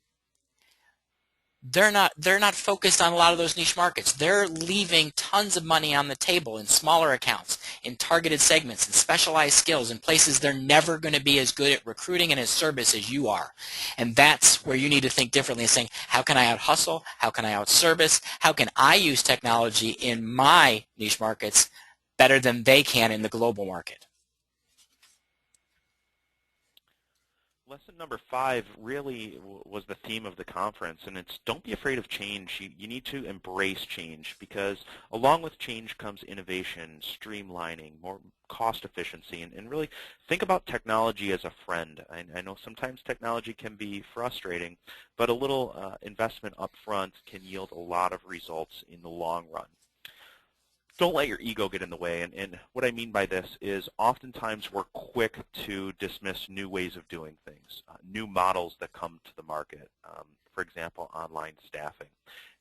they're not focused on a lot of those niche markets. They're leaving tons of money on the table in smaller accounts, in targeted segments, in specialized skills, in places they're never going to be as good at recruiting and as service as you are. And that's where you need to think differently, and saying, how can I out-hustle? How can I out-service? How can I use technology in my niche markets better than they can in the global market?
Lesson number 5 really was the theme of the conference, and it's don't be afraid of change. You need to embrace change, because along with change comes innovation, streamlining, more cost efficiency, and really think about technology as a friend. I know sometimes technology can be frustrating, but a little investment up front can yield a lot of results in the long run. don't let your ego get in the way. And what I mean by this is oftentimes we're quick to dismiss new ways of doing things, new models that come to the market, for example, online staffing.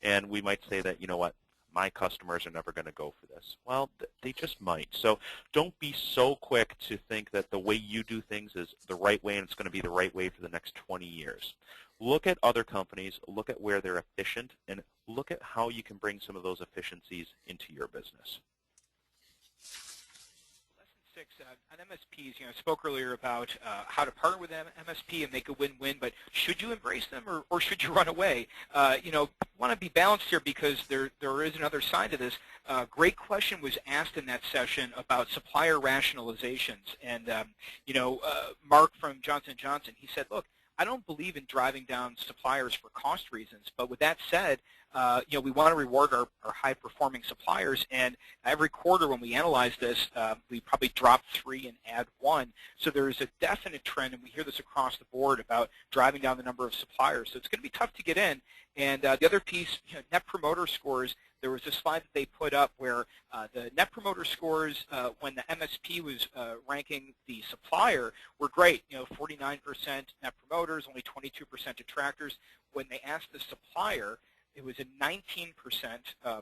And we might say that, you know what, my customers are never going to go for this. Well, they just might. So don't be so quick to think that the way you do things is the right way and it's going to be the right way for the next 20 years. Look at other companies, look at where they're efficient, and look at how you can bring some of those efficiencies into your business.
Lesson 6 on MSPs, I spoke earlier about how to partner with MSP and make a win-win, but should you embrace them or should you run away? Want to be balanced here because there is another side to this. Great question was asked in that session about supplier rationalizations, and Mark from Johnson & Johnson, he said, look, I don't believe in driving down suppliers for cost reasons, but with that said, we want to reward our high-performing suppliers, and every quarter when we analyze this, we probably drop 3 and add 1. So there's a definite trend, and we hear this across the board about driving down the number of suppliers. So it's going to be tough to get in. And the other piece, Net Promoter Scores, there was a slide that they put up where the Net Promoter Scores, when the MSP was ranking the supplier, were great. 49% Net Promoters, only 22% detractors. When they asked the supplier, it was a 19%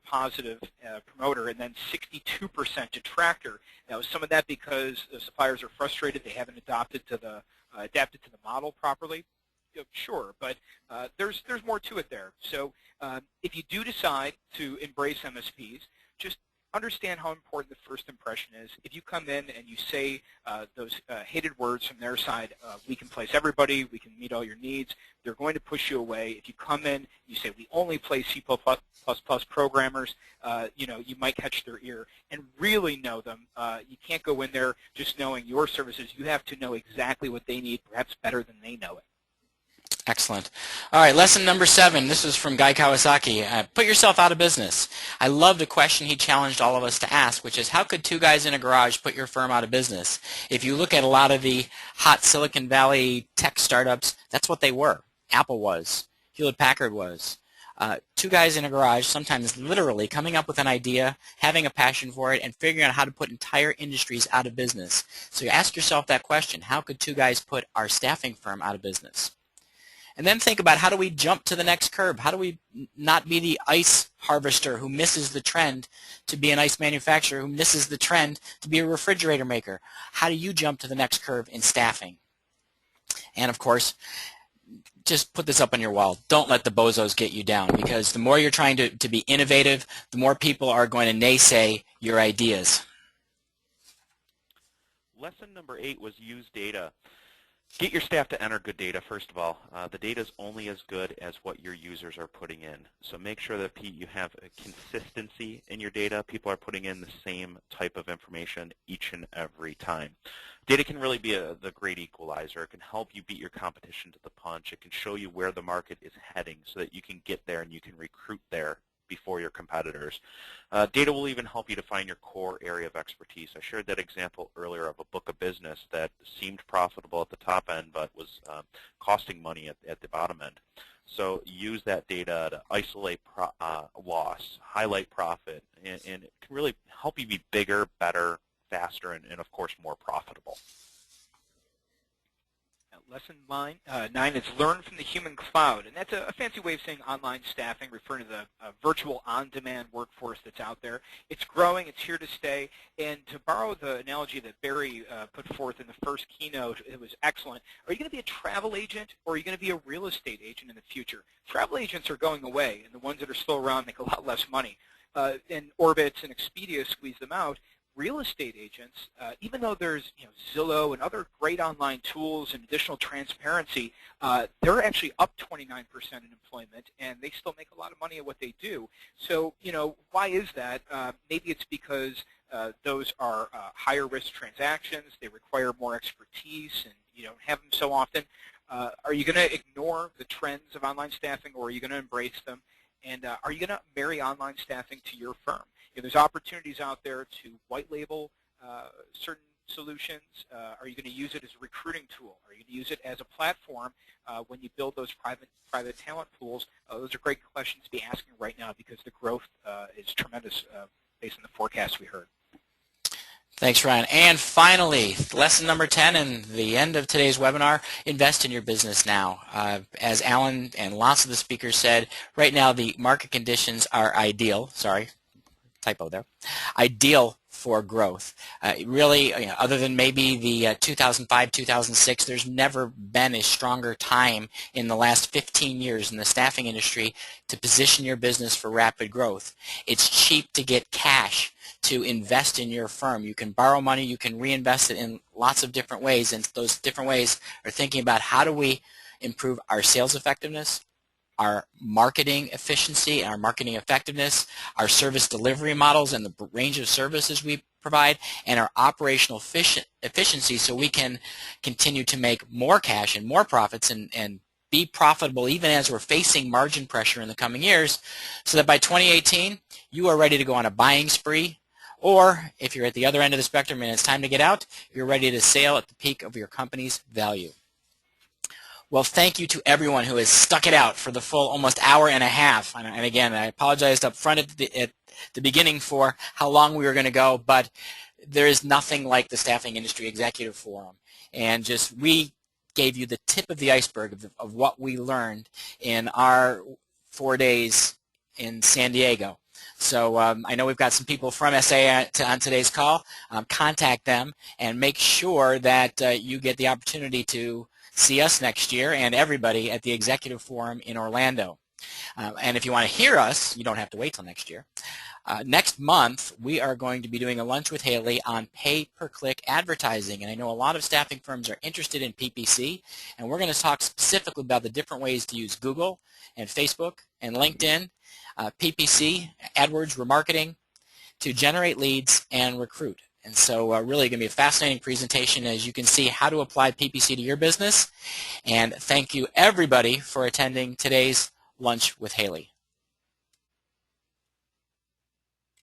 positive promoter and then 62% detractor. Now, some of that because the suppliers are frustrated; they haven't adapted to the model properly. Sure, but there's more to it there. So if you do decide to embrace MSPs, just understand how important the first impression is. If you come in and you say those hated words from their side, we can place everybody, we can meet all your needs, they're going to push you away. If you come in and you say we only place C++ programmers, you might catch their ear and really know them. You can't go in there just knowing your services. You have to know exactly what they need, perhaps better than they know it.
Excellent. All right, lesson number 7. This is from Guy Kawasaki. Put yourself out of business. I love the question he challenged all of us to ask, which is how could 2 guys in a garage put your firm out of business? If you look at a lot of the hot Silicon Valley tech startups, that's what they were. Apple was. Hewlett-Packard was. 2 guys in a garage, sometimes literally coming up with an idea, having a passion for it, and figuring out how to put entire industries out of business. So you ask yourself that question, how could 2 guys put our staffing firm out of business? And then think about how do we jump to the next curve? How do we not be the ice harvester who misses the trend to be an ice manufacturer, who misses the trend to be a refrigerator maker? How do you jump to the next curve in staffing? And of course, just put this up on your wall. Don't let the Bozos get you down, because the more you're trying to be innovative, the more people are going to naysay your ideas.
Lesson number 8 was use data. Get your staff to enter good data, first of all. The data is only as good as what your users are putting in. So make sure that you have a consistency in your data. People are putting in the same type of information each and every time. Data can really be the great equalizer. It can help you beat your competition to the punch. It can show you where the market is heading so that you can get there and you can recruit there before your competitors. Data will even help you to find your core area of expertise. I shared that example earlier of a book of business that seemed profitable at the top end but was costing money at the bottom end. So use that data to isolate loss, highlight profit, and it can really help you be bigger, better, faster, and of course more profitable.
Lesson 9 is learn from the human cloud, and that's a fancy way of saying online staffing, referring to the virtual on-demand workforce that's out there. It's growing, it's here to stay, and to borrow the analogy that Barry put forth in the first keynote, it was excellent. Are you going to be a travel agent, or are you going to be a real estate agent in the future? Travel agents are going away, and the ones that are still around make a lot less money. And Orbitz and Expedia squeeze them out. Real estate agents, even though there's Zillow and other great online tools and additional transparency, they're actually up 29% in employment, and they still make a lot of money at what they do. So, why is that? Maybe it's because those are higher risk transactions. They require more expertise, and you don't have them so often. Are you going to ignore the trends of online staffing, or are you going to embrace them? And are you going to marry online staffing to your firm? There's opportunities out there to white label certain solutions. Are you going to use it as a recruiting tool? Are you going to use it as a platform when you build those private talent pools? Those are great questions to be asking right now because the growth is tremendous based on the forecast we heard.
Thanks, Ryan. And finally, lesson number 10 and the end of today's webinar, invest in your business now. As Alan and lots of the speakers said, right now the market conditions are ideal. Sorry, typo there. Ideal for growth. Really, other than maybe the 2005, 2006, there's never been a stronger time in the last 15 years in the staffing industry to position your business for rapid growth. It's cheap to get cash to invest in your firm. You can borrow money, you can reinvest it in lots of different ways, and those different ways are thinking about how do we improve our sales effectiveness, our marketing efficiency, our marketing effectiveness, our service delivery models and the range of services we provide, and our operational efficiency so we can continue to make more cash and more profits and be profitable even as we're facing margin pressure in the coming years, so that by 2018 you are ready to go on a buying spree, or if you're at the other end of the spectrum and it's time to get out, you're ready to sail at the peak of your company's value. Well, thank you to everyone who has stuck it out for the full almost hour and a half. And again, I apologized up front at the beginning for how long we were going to go, but there is nothing like the Staffing Industry Executive Forum. And just we gave you the tip of the iceberg of what we learned in our 4 days in San Diego. So I know we've got some people from SA on today's call. Contact them and make sure that you get the opportunity to see us next year and everybody at the Executive Forum in Orlando. And if you want to hear us, you don't have to wait till next year. Next month, we are going to be doing a lunch with Haley on pay-per-click advertising. And I know a lot of staffing firms are interested in PPC, and we're going to talk specifically about the different ways to use Google and Facebook and LinkedIn, PPC, AdWords, remarketing, to generate leads and recruit. And so really going to be a fascinating presentation as you can see how to apply PPC to your business. And thank you everybody for attending today's Lunch with Haley.